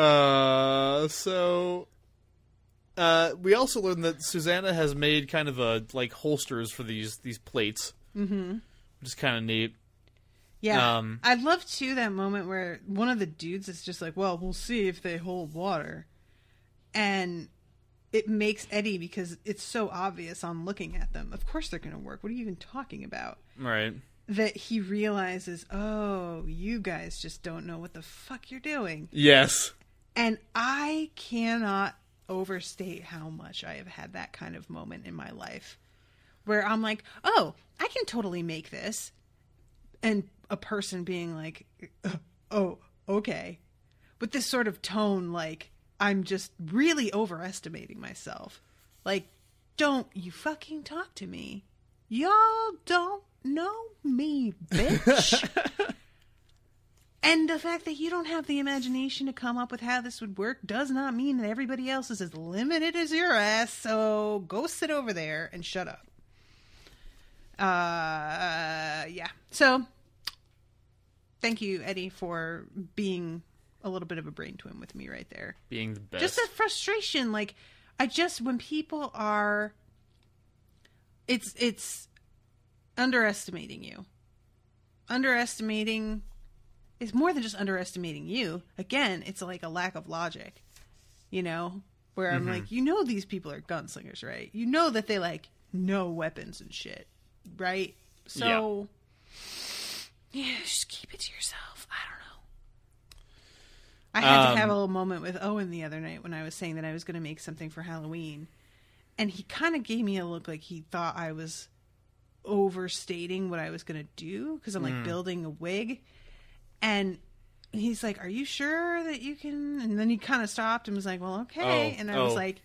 also learned that Susanna has made kind of a, like, holsters for these plates. Mm-hmm. Which is kind of neat. Yeah. I love, too, that moment where one of the dudes is just like, well, we'll see if they hold water. And it makes Eddie, because it's so obvious on looking at them. Of course they're going to work. What are you even talking about? Right. That he realizes, oh, you guys just don't know what the fuck you're doing. Yes. And I cannot overstate how much I have had that kind of moment in my life. Where I'm like, oh, I can totally make this. And a person being like, oh, okay. With this sort of tone, like, I'm just really overestimating myself. Like, don't you fucking talk to me. Y'all don't know me, bitch. And the fact that you don't have the imagination to come up with how this would work does not mean that everybody else is as limited as your ass. So go sit over there and shut up. Yeah. So, thank you, Eddie, for being a little bit of a brain twin with me right there. Being the best. Just a frustration. Like, when people are, it's underestimating you. Underestimating is more than just underestimating you. Again, it's like a lack of logic, you know, where I'm like, you know, these people are gunslingers, right? You know that they like know weapons and shit. Right? So, yeah, just keep it to yourself. I don't know. I had to have a little moment with Owen the other night when I was saying that I was going to make something for Halloween. And he kind of gave me a look like he thought I was overstating what I was going to do. Because I'm like building a wig. And he's like, are you sure that you can? And then he kind of stopped and was like, well, okay. And I was like,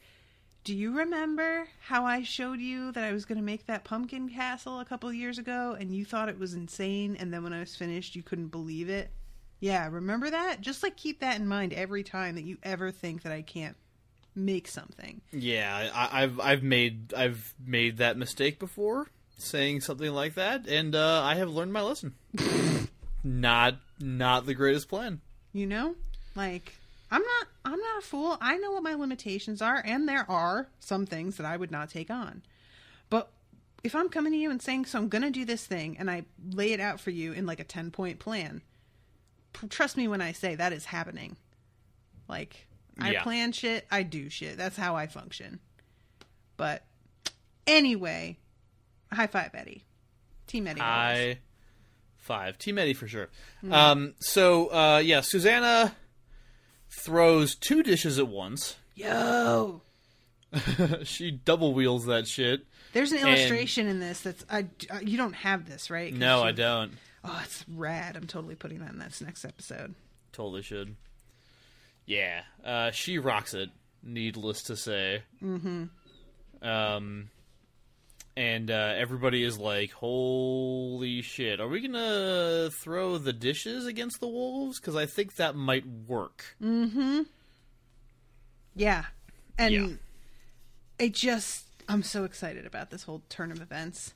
do you remember how I showed you that I was going to make that pumpkin castle a couple of years ago and you thought it was insane, and then when I was finished you couldn't believe it? Yeah, remember that? Just like keep that in mind every time that you ever think that I can't make something. Yeah, I've made that mistake before, saying something like that, and I have learned my lesson. Not the greatest plan. You know? Like, I'm not a fool. I know what my limitations are, and there are some things that I would not take on. But if I'm coming to you and saying, so I'm going to do this thing, and I lay it out for you in like a 10-point plan, trust me when I say that is happening. Like, I plan shit, I do shit. That's how I function. But anyway, high five, Eddie. Team Eddie. High five. Team Eddie for sure. Susanna throws 2 dishes at once. Yo! She double wheels that shit. There's an illustration in this that's... you don't have this, right? No, I don't. Oh, it's rad. I'm totally putting that in this next episode. Totally should. Yeah. She rocks it, needless to say. Mm-hmm. And everybody is like, holy shit, are we gonna throw the dishes against the wolves? Because I think that might work. Mm-hmm. Yeah. And I'm so excited about this whole turn of events.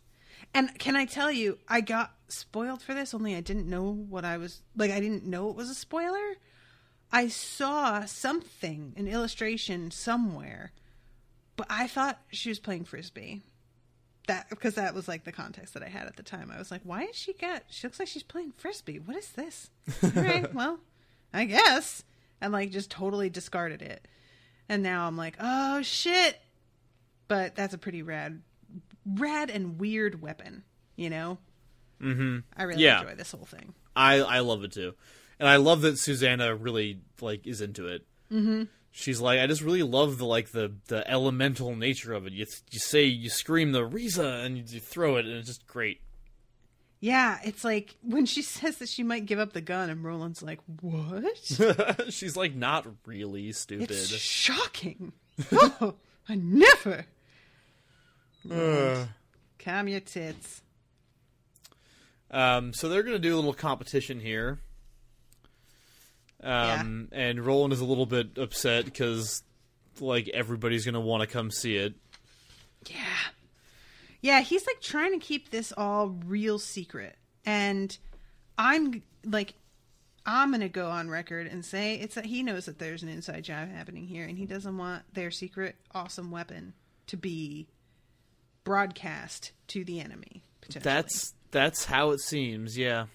And can I tell you, I got spoiled for this, only I didn't know what I was... Like, I didn't know it was a spoiler. I saw something, an illustration somewhere, but I thought she was playing Frisbee. Because that was, like, the context that I had at the time. I was like, why has she looks like she's playing Frisbee. What is this? All right, well, I guess. And, like, just totally discarded it. And now I'm like, oh, shit. But that's a pretty rad and weird weapon, you know? Mm-hmm. I really enjoy this whole thing. I love it too. And I love that Susanna really, like, is into it. Mm-hmm. She's like, I just really love the elemental nature of it. You scream the Riza and you throw it and it's just great. Yeah, it's like when she says that she might give up the gun and Roland's like, what? She's like, not really, stupid. It's shocking. Oh, I never. Calm your tits. So they're going to do a little competition here. And Roland is a little bit upset because, like, everybody's going to want to come see it. Yeah. Yeah, he's, like, trying to keep this all real secret. And I'm going to go on record and say it's that he knows that there's an inside job happening here, and he doesn't want their secret awesome weapon to be broadcast to the enemy. potentially. That's how it seems, yeah.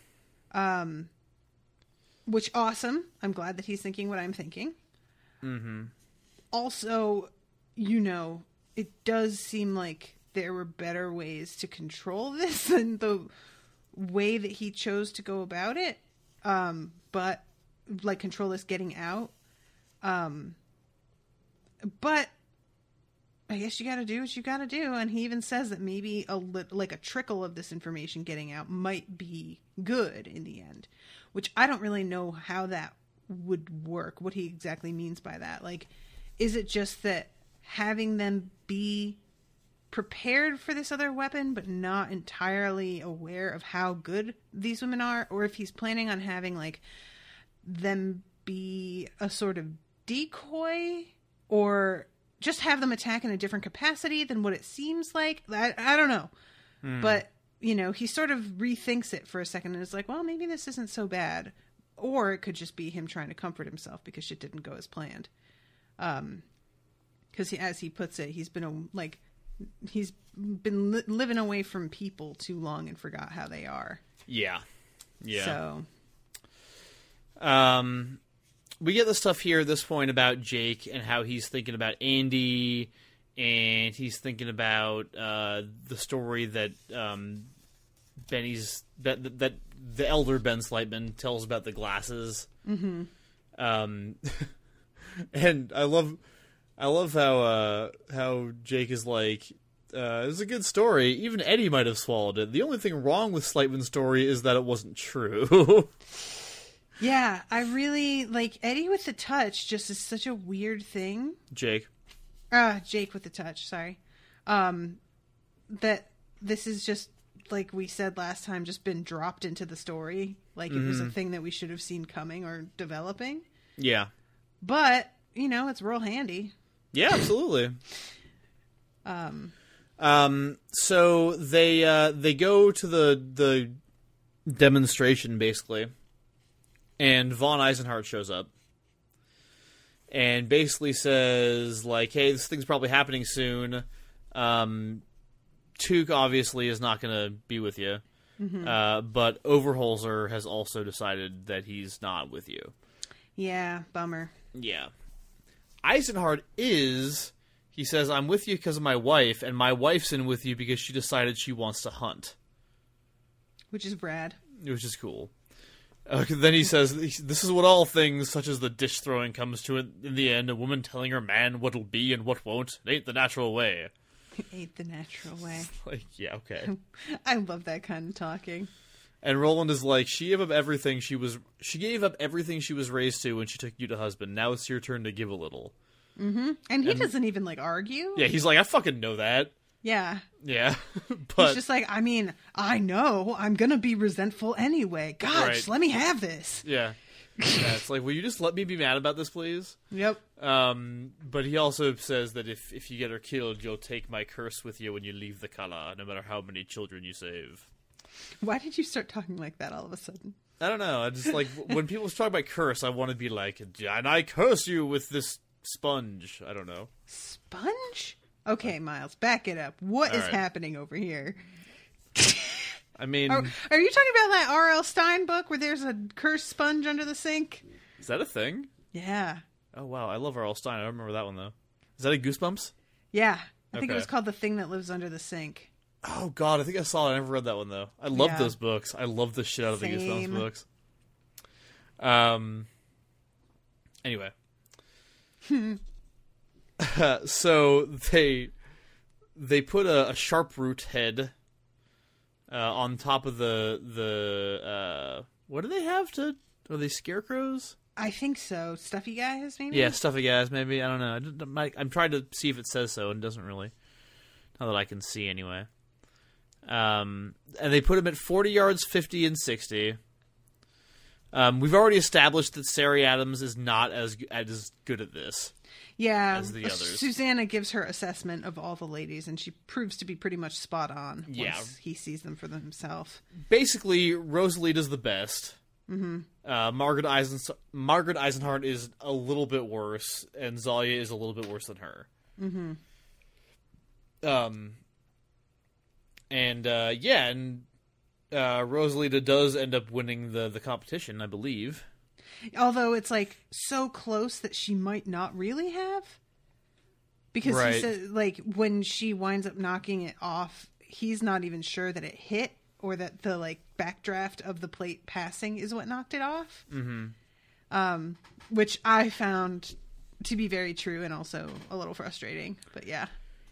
Which, awesome. I'm glad that he's thinking what I'm thinking. Mm-hmm. Also, it does seem like there were better ways to control this than the way that he chose to go about it. But, like, control this getting out. But I guess you gotta do what you gotta do. And he even says that maybe a trickle of this information getting out might be good in the end. Which I don't really know how that would work, what he exactly means by that. Like, is it just that having them be prepared for this other weapon, but not entirely aware of how good these women are? Or if he's planning on having, like, them be a sort of decoy, or just have them attack in a different capacity than what it seems like. I don't know. But, he sort of rethinks it for a second and is like, well, maybe this isn't so bad. Or it could just be him trying to comfort himself because shit didn't go as planned. Because as he puts it, he's been living away from people too long and forgot how they are. Yeah. So, we get the stuff here at this point about Jake and how he's thinking about Andy, and he's thinking about the story that that the elder Ben Slightman tells about the glasses. Mm-hmm. And I love how Jake is like, it was a good story. Even Eddie might have swallowed it. The only thing wrong with Slightman's story is that it wasn't true. Yeah, I really like Eddie with the touch. Just is such a weird thing. Jake with the touch. Sorry. That this is just, like we said last time, just been dropped into the story. Like it was a thing that we should have seen coming or developing. Yeah. But, it's real handy. Yeah, absolutely. So they go to the demonstration, basically. And Von Eisenhart shows up and basically says, like, hey, this thing's probably happening soon. Took obviously is not going to be with you. Mm-hmm. But Overholzer has also decided that he's not with you. Yeah, bummer. Yeah. Eisenhart he says, I'm with you because of my wife, and my wife's in with you because she decided she wants to hunt. Which is rad. Which is cool. Then he says, this is what all things, such as the dish throwing, comes to in the end, a woman telling her man what'll be and what won't. It ain't the natural way. It ain't the natural way. Like, yeah, okay. I love that kind of talking. And Roland is like, she gave up everything she was raised to when she took you to husband. Now it's your turn to give a little. Mm-hmm. And he doesn't even, like, argue. Yeah, he's like, I fucking know that. Yeah. Yeah. But he's just like, I mean, I know I'm going to be resentful anyway. God, right. Just let me have this. Yeah. Yeah, it's like, will you just let me be mad about this, please? Yep. But he also says that if you get her killed, you'll take my curse with you when you leave the Calla, no matter how many children you save. Why did you start talking like that all of a sudden? I don't know. I just like, when people talk about curse, I want to be like, and I curse you with this sponge. I don't know. Sponge? Okay, Miles, back it up. What is happening over here? I mean... Are you talking about that R.L. Stine book where there's a cursed sponge under the sink? Is that a thing? Yeah. Oh, wow. I love R.L. Stine. I don't remember that one, though. Is that a Goosebumps? Yeah. I think it was called The Thing That Lives Under the Sink. Oh, God. I think I saw it. I never read that one, though. I love those books. I love the shit out of the Goosebumps books. Anyway. So they put a sharp-root head on top of the what do they have to? Are they scarecrows? I think so. Stuffy guys, maybe. Yeah, stuffy guys, maybe. I don't know. I'm trying to see if it says so, and it doesn't really. Not that I can see, anyway. And they put him at 40 yards, 50, and 60. We've already established that Sari Adams is not as good at this. Yeah, as the others. Susanna gives her assessment of all the ladies, and she proves to be pretty much spot on once he sees them for himself. Basically, Rosalita's the best. Mm-hmm. Margaret Eisenhart is a little bit worse, and Zalia is a little bit worse than her. Mm-hmm. And Rosalita does end up winning the competition, I believe. Although it's like so close that she might not really have. Because he said, like, when she winds up knocking it off, he's not even sure that it hit or that the, like, backdraft of the plate passing is what knocked it off. Mm-hmm. Which I found to be very true and also a little frustrating. But yeah.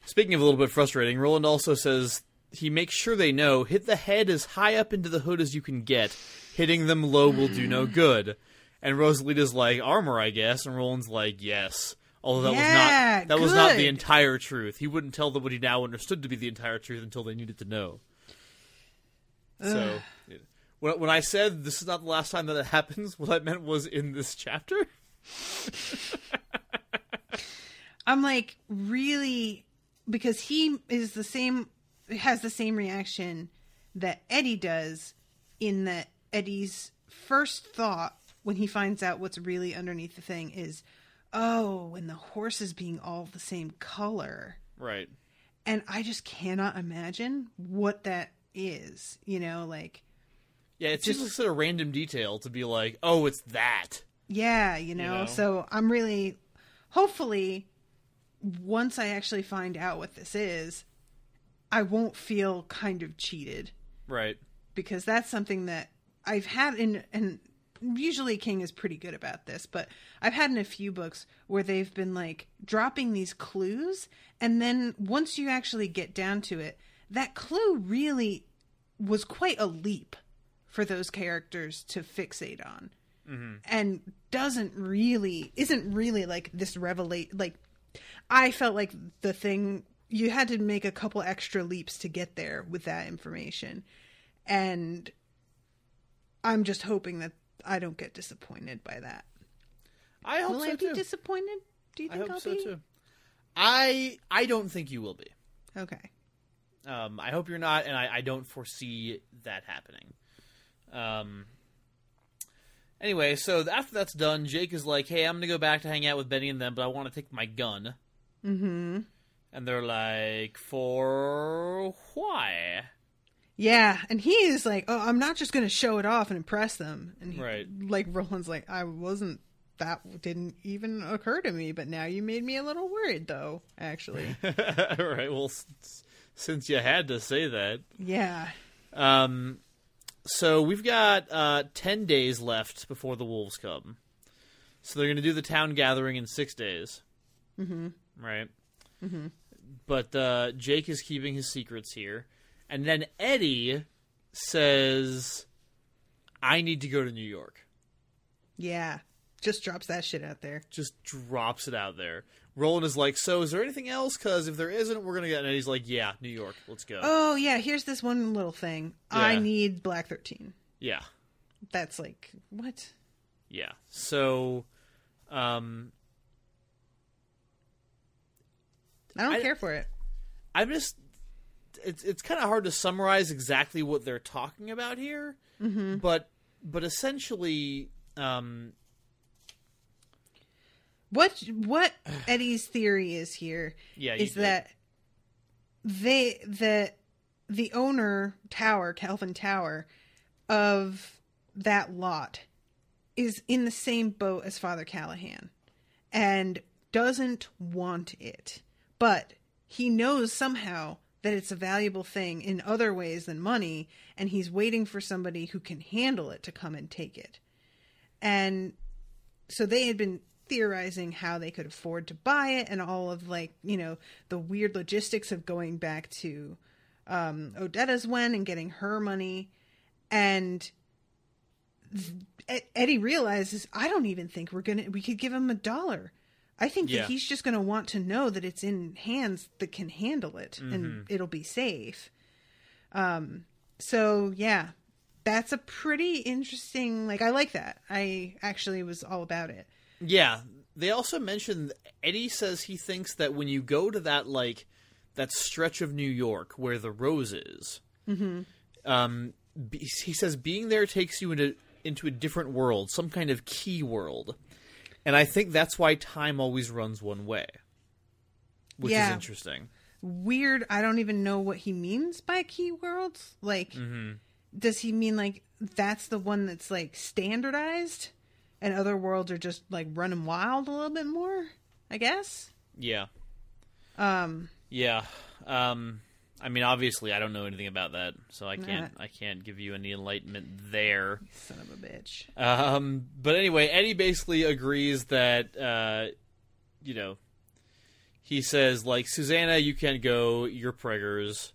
Speaking of a little bit frustrating, Roland also says he makes sure they know, hit the head as high up into the hood as you can get. Hitting them low will do no good. And Rosalita's like, armor, I guess. And Roland's like, yes. Although that was not the entire truth. He wouldn't tell them what he now understood to be the entire truth until they needed to know. So, when I said this is not the last time that it happens, what I meant was in this chapter. I'm like, really, because he is has the same reaction that Eddie does, in that Eddie's first thought when he finds out what's really underneath the thing is, oh, and the horse is being all the same color. Right. And I just cannot imagine what that is, like... Yeah, it's just a sort of random detail to be like, oh, it's that. Yeah, so I'm really... Hopefully, once I actually find out what this is, I won't feel kind of cheated. Right. Because that's something that I've had and usually King is pretty good about this, but I've had in a few books where they've been like dropping these clues, and then once you actually get down to it, that clue really was quite a leap for those characters to fixate on. Mm-hmm. And isn't really like this revelate. Like, I felt like the thing, you had to make a couple extra leaps to get there with that information. And I'm just hoping that I don't get disappointed by that. I hope will so I be too. disappointed? Do you think I'll so be? Too. I don't think you will be. Okay. I hope you're not, and I don't foresee that happening. Anyway, so after that's done, Jake is like, hey, I'm going to go back to hang out with Benny and them, but I want to take my gun. Mm-hmm. And they're like, for why? Yeah, and he is like, oh, I'm not just going to show it off and impress them. And right. Like, Roland's like, that didn't even occur to me, but now you made me a little worried, though, actually. Right, well, since you had to say that. Yeah. So we've got 10 days left before the wolves come. So they're going to do the town gathering in 6 days. Mm-hmm. Right? Mm-hmm. But Jake is keeping his secrets here. And then Eddie says, I need to go to New York. Yeah. Just drops that shit out there. Just drops it out there. Roland is like, so is there anything else? Because if there isn't, we're going to get... And Eddie's like, yeah, New York. Let's go. Oh, yeah. Here's this one little thing. Yeah. I need Black 13. Yeah. That's like, what? Yeah. So, I don't care for it. I'm just... It's kind of hard to summarize exactly what they're talking about here. Mm-hmm. But essentially... What Eddie's theory is here is that the owner tower, Calvin Tower, of that lot is in the same boat as Father Callahan and doesn't want it. But he knows somehow that it's a valuable thing in other ways than money, and he's waiting for somebody who can handle it to come and take it. And so they had been theorizing how they could afford to buy it and all of, like, the weird logistics of going back to Odetta's Wen and getting her money. And Eddie realizes, I don't even think we could give him $1. I think that he's just going to want to know that it's in hands that can handle it, mm-hmm. and it'll be safe. So yeah, that's a pretty interesting, I like that. I actually was all about it. Yeah. They also mentioned, Eddie says he thinks that when you go to that, that stretch of New York where the Rose is, mm-hmm. He says being there takes you into a different world, some kind of key world. And I think that's why time always runs one way, which is interesting. weird. I don't even know what he means by key worlds. Like, does he mean like that's the one that's like standardized and other worlds are just like running wild a little bit more, I guess? Yeah. Yeah. I mean, obviously, I don't know anything about that, so I can't give you any enlightenment there. You son of a bitch. But anyway, Eddie basically agrees that, you know, he says, like, Susanna, you can't go, you're preggers.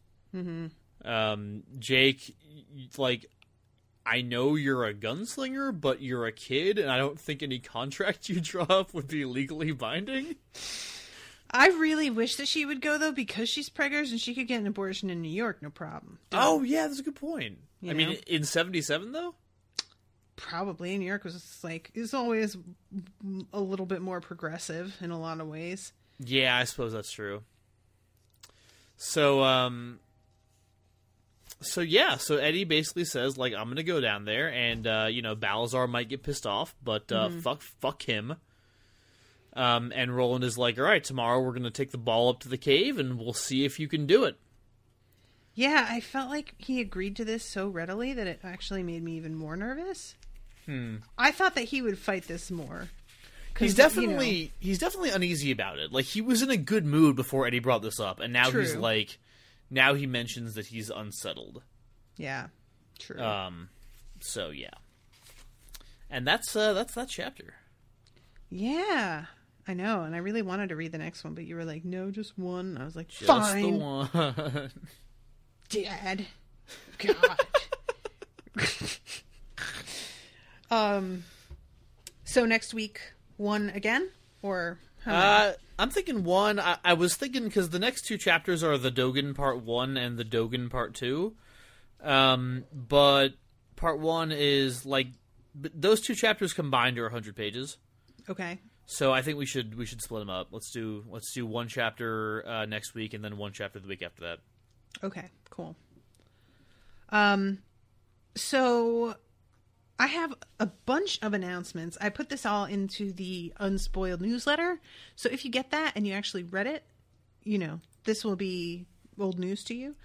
Jake, like, I know you're a gunslinger, but you're a kid, and I don't think any contract you draw up would be legally binding. I really wish that she would go, though, because she's preggers and she could get an abortion in New York, no problem. Oh, yeah, that's a good point. I mean, in 77, though? Probably. New York was like, is always a little bit more progressive in a lot of ways. Yeah, I suppose that's true. So Eddie basically says, like, I'm gonna go down there, and, you know, Balazar might get pissed off, but, fuck him. And Roland is like, all right, tomorrow we're gonna take the ball up to the cave, and we'll see if you can do it. Yeah, I felt like he agreed to this so readily that it actually made me even more nervous. I thought that he would fight this more. He's definitely uneasy about it. Like, he was in a good mood before Eddie brought this up, and now he's like, now he mentions that he's unsettled. Yeah, true. So yeah, and that's that chapter. Yeah, I know, and I really wanted to read the next one, but you were like, no, just one. I was like, just fine. The one. Dad. God. So next week, one again? Or I'm thinking one. I was thinking, because the next two chapters are the Dogen Part 1 and the Dogen Part 2. But Part 1 is, like, those two chapters combined are 100 pages. Okay. So I think we should split them up. Let's do one chapter next week, and then one chapter the week after that. Okay, cool. So I have a bunch of announcements. I put this all into the Unspoiled newsletter. So if you get that and you actually read it, you know, this will be old news to you.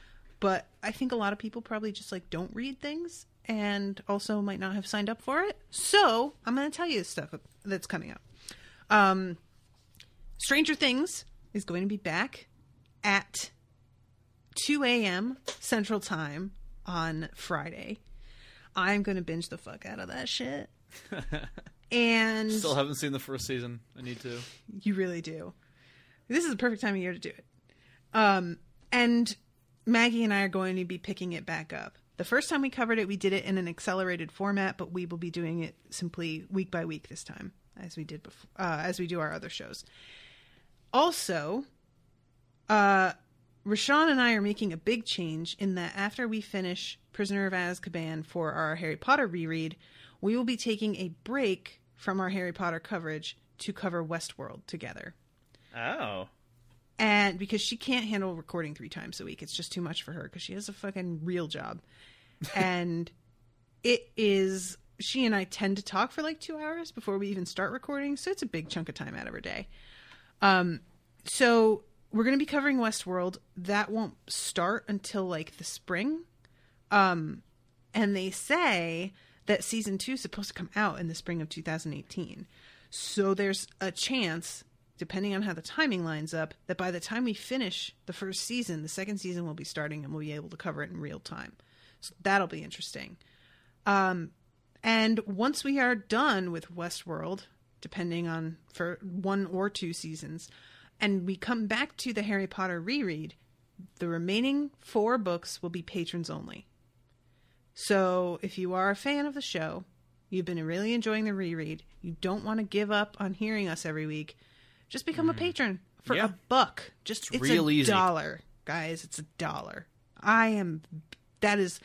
But I think a lot of people probably just like don't read things and also might not have signed up for it. So I'm going to tell you the stuff that's coming up. Stranger Things is going to be back at 2 a.m. Central Time on Friday. I'm going to binge the fuck out of that shit. And still haven't seen the first season. I need to. You really do. This is the perfect time of year to do it. And Maggie and I are going to be picking it back up. The first time we covered it, we did it in an accelerated format, but we will be doing it simply week by week this time, as we did before, as we do our other shows. Also, Rashawn and I are making a big change in that after we finish Prisoner of Azkaban for our Harry Potter reread, we will be taking a break from our Harry Potter coverage to cover Westworld together. Oh. And because she can't handle recording 3 times a week. It's just too much for her because she has a fucking real job. And she and I tend to talk for like 2 hours before we even start recording. So it's a big chunk of time out of her day. So we're going to be covering Westworld. That won't start until like the spring. And they say that season 2 is supposed to come out in the spring of 2018. So there's a chance, depending on how the timing lines up, that by the time we finish the first season, the second season will be starting and we'll be able to cover it in real time. So that'll be interesting. And once we are done with Westworld, depending on for 1 or 2 seasons, and we come back to the Harry Potter reread, the remaining 4 books will be patrons only. So if you are a fan of the show, you've been really enjoying the reread, you don't want to give up on hearing us every week, just become a patron for $1. It's real easy. $1, guys. It's $1. That is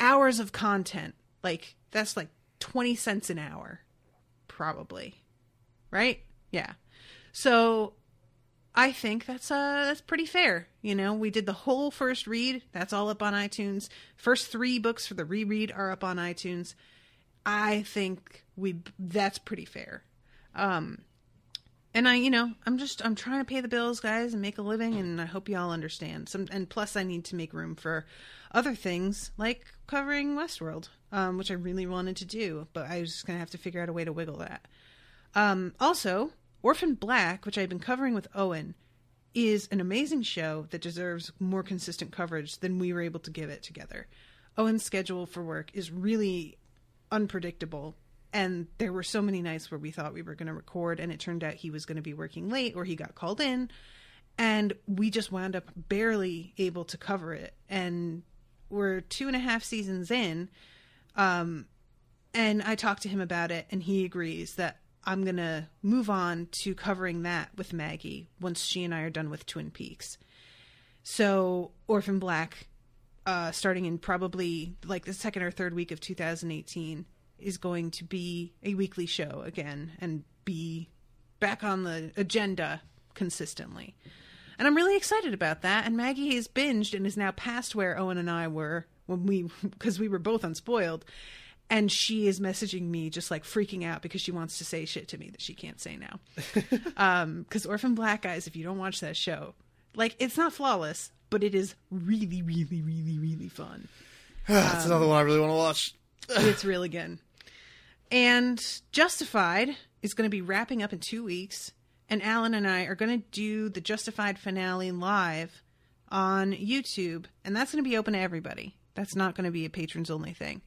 hours of content. Like, that's like 20 cents an hour. Probably. Right? Yeah. So I think that's pretty fair. You know, we did the whole first read. That's all up on iTunes. First 3 books for the reread are up on iTunes. I think that's pretty fair. And And I'm trying to pay the bills, guys, and make a living, and I hope you all understand. And plus I need to make room for other things like covering Westworld, which I really wanted to do, but I was just going to have to figure out a way to wiggle that. Also, Orphan Black, which I've been covering with Owen, is an amazing show that deserves more consistent coverage than we were able to give it together. Owen's schedule for work is really unpredictable, and there were so many nights where we thought we were going to record, and it turned out he was going to be working late or he got called in, and we just wound up barely able to cover it. And we're 2.5 seasons in, and I talked to him about it, and he agrees that I'm going to move on to covering that with Maggie once she and I are done with Twin Peaks. So Orphan Black, starting in probably like the second or third week of 2018, is going to be a weekly show again and be back on the agenda consistently. And I'm really excited about that. And Maggie has binged and is now past where Owen and I were because we were both unspoiled. And she is messaging me just like freaking out because she wants to say shit to me that she can't say now. Because Orphan Black, guys, if you don't watch that show, like, it's not flawless, but it is really, really, really, really fun. That's another one I really want to watch. It's really good. And Justified is going to be wrapping up in 2 weeks. And Alan and I are going to do the Justified finale live on YouTube. And that's going to be open to everybody. That's not going to be a patrons only thing.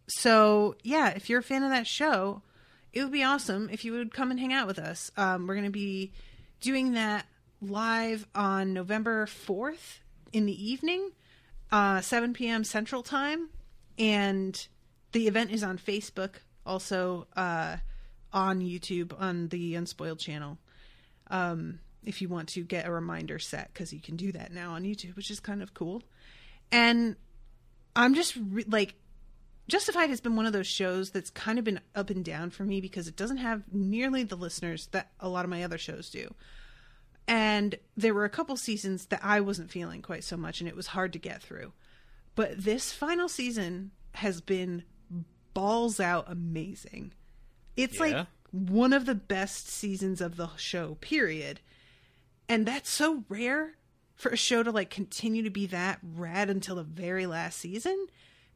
So yeah, if you're a fan of that show, it would be awesome if you would come and hang out with us. We're going to be doing that live on November 4th in the evening, 7 p.m. Central Time. And the event is on Facebook, also, on YouTube, on the Unspoiled channel. If you want to get a reminder set, because you can do that now on YouTube, which is kind of cool. And I'm just Justified has been one of those shows that's kind of been up and down for me because it doesn't have nearly the listeners that a lot of my other shows do. And there were a couple seasons that I wasn't feeling quite so much, and it was hard to get through. But this final season has been balls out amazing. It's like one of the best seasons of the show, period. And that's so rare for a show to like continue to be that rad until the very last season.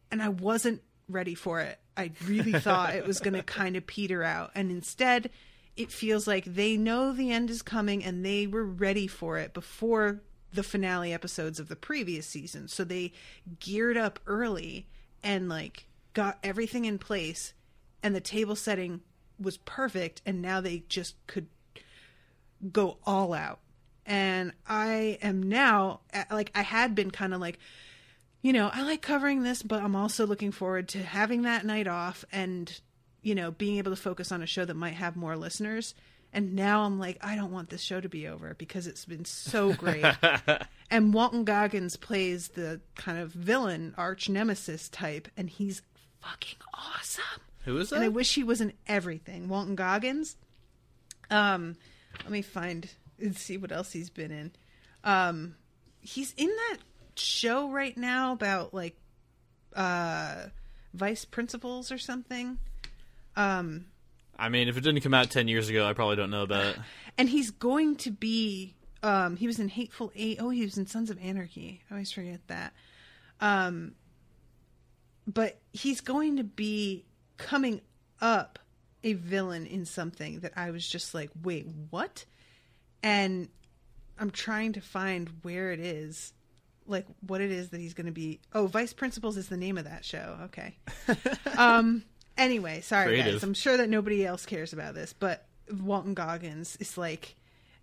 And I wasn't ready for it. I really thought it was going to kind of peter out. And instead, it feels like they know the end is coming and they were ready for it before the finale episodes of the previous season. So they geared up early and like got everything in place, and the table setting was perfect. And now they just could go all out. And I am now, like, I had been kind of like, you know, I like covering this, but I'm also looking forward to having that night off and, you know, being able to focus on a show that might have more listeners. And now I'm like, I don't want this show to be over because it's been so great. And Walton Goggins plays the kind of villain, arch nemesis type, and he's fucking awesome. Who is that? And I wish he was in everything. Walton Goggins. Let me find and see what else he's been in. He's in that show right now about like vice principals or something. I mean, if it didn't come out 10 years ago, I probably don't know about it. And he's going to be he was in Hateful Eight. Oh, he was in Sons of Anarchy. I always forget that. But he's going to be coming up a villain in something that I was just like, wait, what? And I'm trying to find where it is, like what it is that he's going to be. Oh, Vice Principals is the name of that show. Okay. Anyway, sorry Creative. guys. I'm sure that nobody else cares about this, but Walton Goggins is like,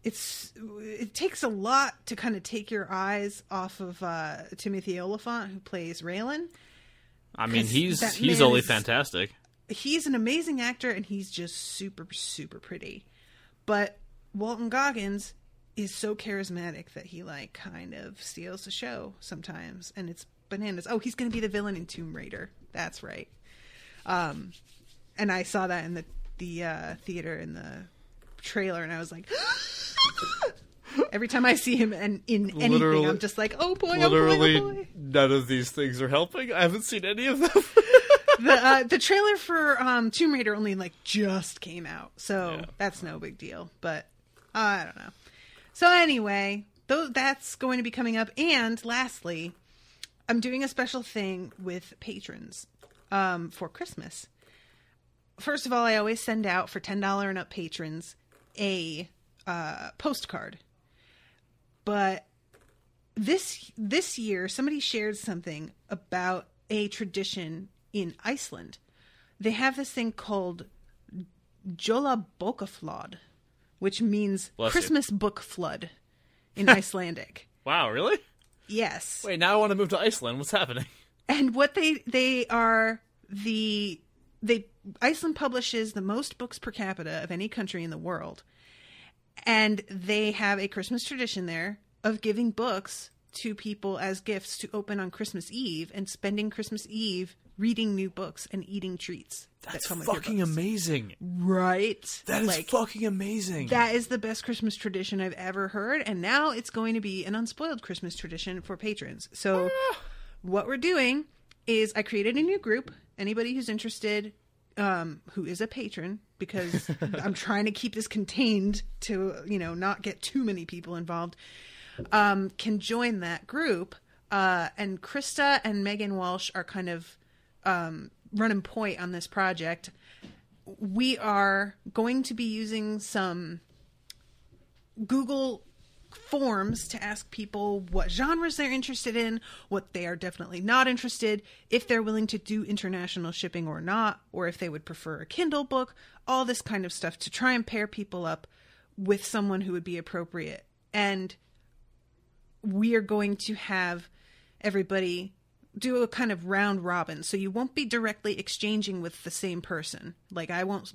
it takes a lot to kind of take your eyes off of Timothy Oliphant, who plays Raylan. I mean, he's only fantastic. He's an amazing actor, and he's just super, super pretty. But Walton Goggins is so charismatic that he like kind of steals the show sometimes, and it's bananas. Oh, he's going to be the villain in Tomb Raider. That's right. And I saw that in the theater in the trailer, and I was like, every time I see him in anything, literally, I'm just like, oh boy, literally, oh boy, oh boy. None of these things are helping. I haven't seen any of them. The trailer for Tomb Raider only like just came out, so that's no big deal. But I don't know. So anyway, that's going to be coming up. And lastly, I'm doing a special thing with patrons for Christmas. First of all, I always send out for $10 and up patrons a postcard. But this year, somebody shared something about a tradition in Iceland. They have this thing called Jólabókaflóð, which means Christmas book flood in Icelandic. Wow, really? Yes. Wait, now I want to move to Iceland. What's happening? And what Iceland publishes the most books per capita of any country in the world. And they have a Christmas tradition there of giving books to people as gifts to open on Christmas Eve and spending Christmas Eve reading new books and eating treats. That's fucking amazing. Right? That is fucking amazing. That is the best Christmas tradition I've ever heard. And now it's going to be an unspoiled Christmas tradition for patrons. So what we're doing is I created a new group. Anybody who's interested, who is a patron, because I'm trying to keep this contained to, not get too many people involved, can join that group. And Krista and Megan Walsh are kind of running point on this project. We are going to be using some Google forms to ask people what genres they're interested in, what they are definitely not interested, if they're willing to do international shipping or not, or if they would prefer a Kindle book, all this kind of stuff to try and pair people up with someone who would be appropriate. And we are going to have everybody do a kind of round robin. So you won't be directly exchanging with the same person. Like I won't,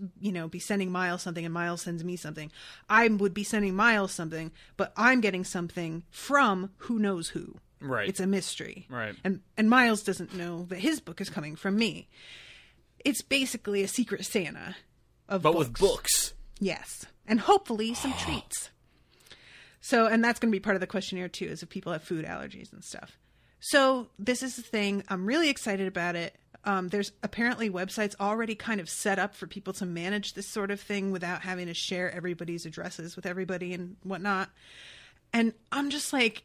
be sending Miles something and Miles sends me something. I would be sending Miles something, but I'm getting something from who knows who. Right. It's a mystery. Right. And Miles doesn't know that his book is coming from me. It's basically a secret Santa of books. But with books. Yes. And hopefully some treats. So, and that's going to be part of the questionnaire too, is if people have food allergies and stuff. So this is the thing. I'm really excited about it. There's apparently websites already kind of set up for people to manage this sort of thing without having to share everybody's addresses with everybody and whatnot. And I'm just like,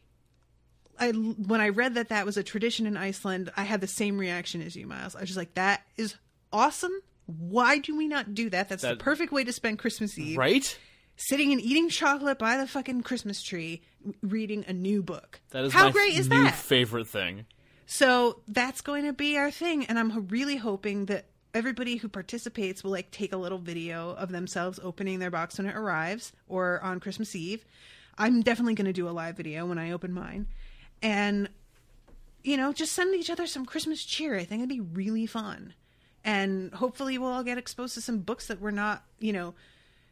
when I read that was a tradition in Iceland, I had the same reaction as you, Miles. I was just like, that is awesome. Why do we not do that? That's the perfect way to spend Christmas Eve. Right? Sitting and eating chocolate by the fucking Christmas tree, reading a new book. That is how great is that? Favorite thing. So that's going to be our thing, and I'm really hoping that everybody who participates will take a little video of themselves opening their box when it arrives, or on Christmas Eve. I'm definitely going to do a live video when I open mine, and just send each other some Christmas cheer. I think it'd be really fun, and hopefully we'll all get exposed to some books that we're not,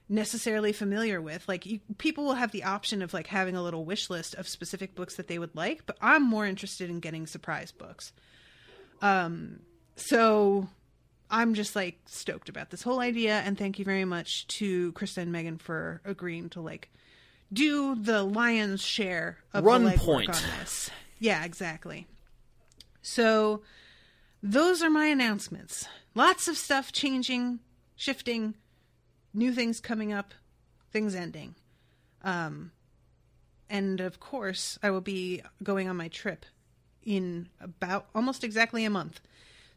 necessarily familiar with. People will have the option of having a little wish list of specific books that they would like, but I'm more interested in getting surprise books. So I'm just stoked about this whole idea, and thank you very much to Krista and Megan for agreeing to do the lion's share of the legwork on this. Yeah, exactly. So those are my announcements. Lots of stuff changing, shifting, new things coming up, things ending. And of course, I will be going on my trip in about almost exactly a month.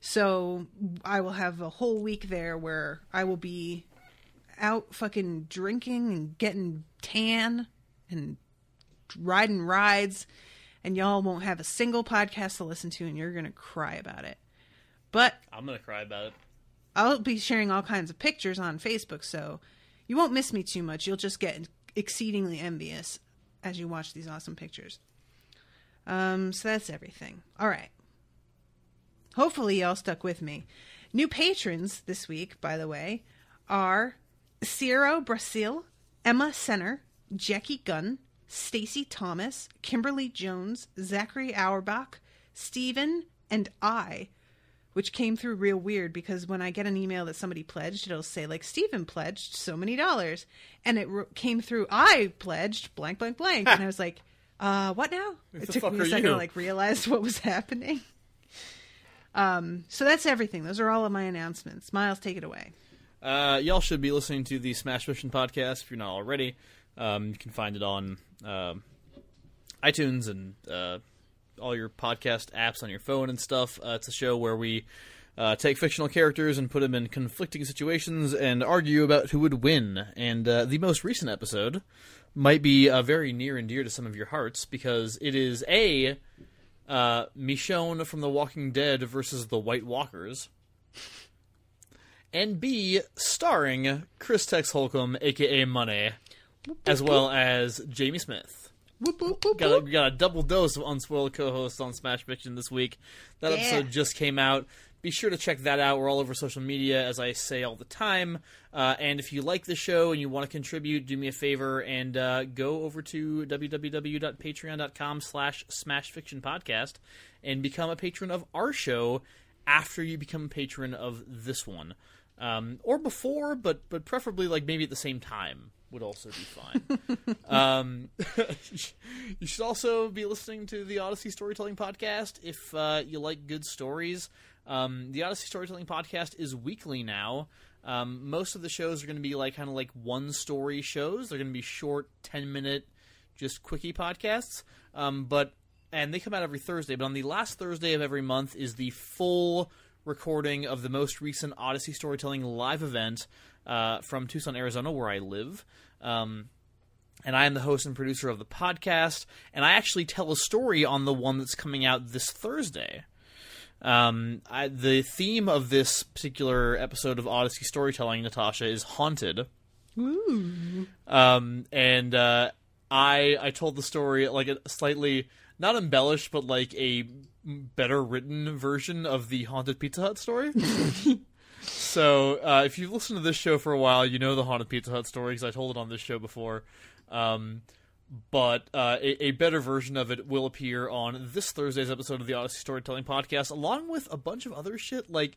So I will have a whole week there where I will be out fucking drinking and getting tan and riding rides. And y'all won't have a single podcast to listen to, and you're going to cry about it. But I'm going to cry about it. I'll be sharing all kinds of pictures on Facebook, so you won't miss me too much. You'll just get exceedingly envious as you watch these awesome pictures. So that's everything. All right. Hopefully y'all stuck with me. New patrons this week, by the way, are Ciro Brasil, Emma Senner, Jackie Gunn, Stacy Thomas, Kimberly Jones, Zachary Auerbach, Stephen, and I, which came through real weird because when I get an email that somebody pledged, it'll say Stephen pledged so many dollars. And it came through, I pledged blank, blank, blank. And I was like, what now? It took me a second to realize what was happening. So that's everything. Those are all of my announcements. Miles, take it away. Y'all should be listening to the Smash Fiction podcast if you're not already. You can find it on iTunes and all your podcast apps on your phone and stuff. It's a show where we take fictional characters and put them in conflicting situations and argue about who would win. And the most recent episode might be very near and dear to some of your hearts because it is A, Michonne from The Walking Dead versus the White Walkers, and B, starring Chris Tex Holcomb, a.k.a. Money, as well as Jamie Smith. We got a double dose of Unspoiled co-hosts on Smash Fiction this week. That episode just came out. Be sure to check that out. We're all over social media, as I say all the time. And if you like the show and you want to contribute, do me a favor and go over to www.patreon.com/smashfictionpodcast and become a patron of our show after you become a patron of this one. Or before, but preferably like maybe at the same time would also be fine. You should also be listening to the Odyssey Storytelling Podcast if you like good stories. The Odyssey Storytelling Podcast is weekly now. Most of the shows are going to be like kind of like one-story shows. They're going to be short, 10-minute, just quickie podcasts. And they come out every Thursday. But on the last Thursday of every month is the full recording of the most recent Odyssey Storytelling live event from Tucson, Arizona, where I live. And I am the host and producer of the podcast. And I actually tell a story on the one that's coming out this Thursday. The theme of this particular episode of Odyssey Storytelling, Natasha, is haunted. Ooh. I told the story like a slightly, not embellished, but like a better written version of the Haunted Pizza Hut story. So, if you've listened to this show for a while, you know the Haunted Pizza Hut story, because I told it on this show before. But a better version of it will appear on this Thursday's episode of the Odyssey Storytelling Podcast, along with a bunch of other shit. Like,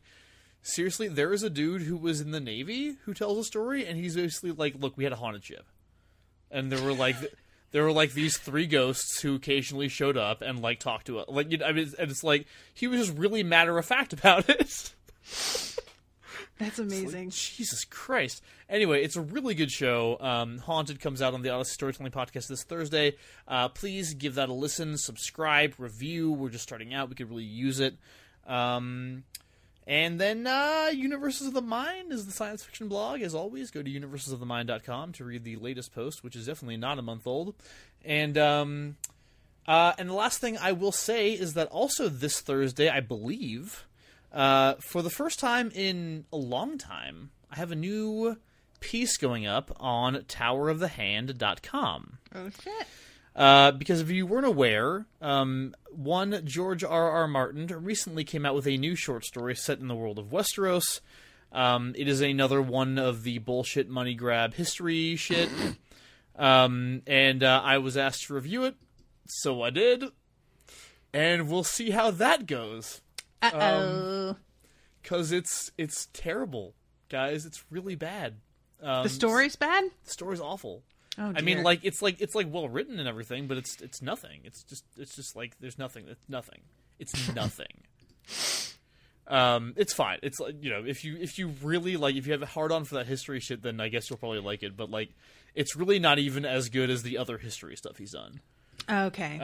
seriously, there is a dude who was in the Navy who tells a story, and he's basically like, look, we had a haunted ship. And there were like these three ghosts who occasionally showed up and like talked to us. Like, you know, I mean, and it's like he was just really matter of fact about it. That's amazing. Like, Jesus Christ. Anyway, it's a really good show. Haunted comes out on the Odyssey Storytelling Podcast this Thursday. Please give that a listen, subscribe, review. We're just starting out. We could really use it. And then Universes of the Mind is the science fiction blog. As always, go to universesofthemind.com to read the latest post, which is definitely not a month old. And the last thing I will say is that also this Thursday, I believe, for the first time in a long time, I have a new piece going up on towerofthehand.com. Oh, shit. Because if you weren't aware, one, George R.R. Martin recently came out with a new short story set in the world of Westeros. It is another one of the bullshit money grab history shit. And I was asked to review it, so I did. And we'll see how that goes. Uh-oh. 'Cause it's terrible, guys. It's really bad. The story's bad? The story's awful. Oh, dear. I mean, like it's well written and everything, but it's nothing. It's just like there's nothing. It's nothing. It's nothing. It's fine. It's like, you know, if you really like, if you have a hard on for that history shit, then I guess you'll probably like it. But like, it's really not even as good as the other history stuff he's done. Okay.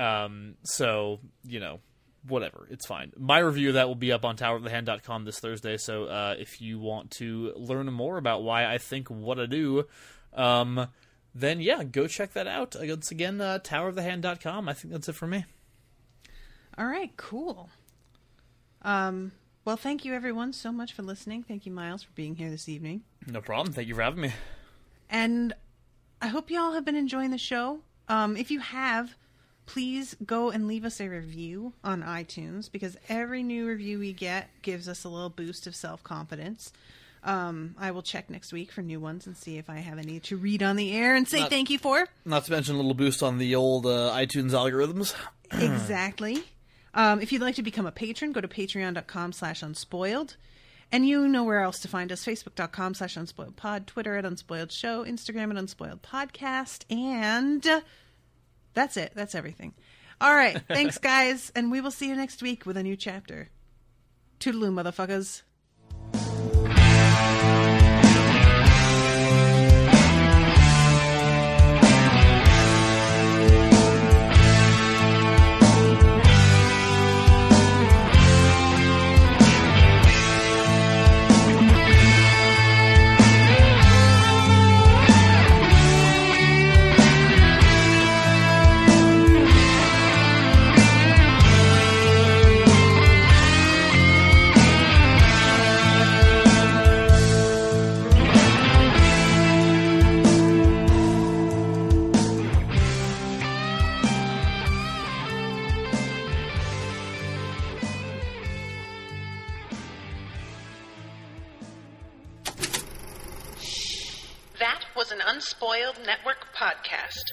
So, you know, whatever. It's fine. My review of that will be up on towerofthehand.com this Thursday. So, if you want to learn more about why I think what I do, then yeah, go check that out. Once again, towerofthehand.com. I think that's it for me. All right, cool. Well, thank you everyone so much for listening. Thank you, Miles, for being here this evening. No problem. Thank you for having me. And I hope you all have been enjoying the show. If you have, please go and leave us a review on iTunes, because every new review we get gives us a little boost of self-confidence. I will check next week for new ones and see if I have any to read on the air and say thank you for. Not to mention a little boost on the old iTunes algorithms. Exactly. If you'd like to become a patron, go to patreon.com/unspoiled. And you know where else to find us. Facebook.com/unspoiledpod, Twitter at Unspoiled Show, Instagram at Unspoiled Podcast, and that's it. That's everything. All right. Thanks, guys. And we will see you next week with a new chapter. Toodaloo, motherfuckers. That was an Unspoiled Network podcast.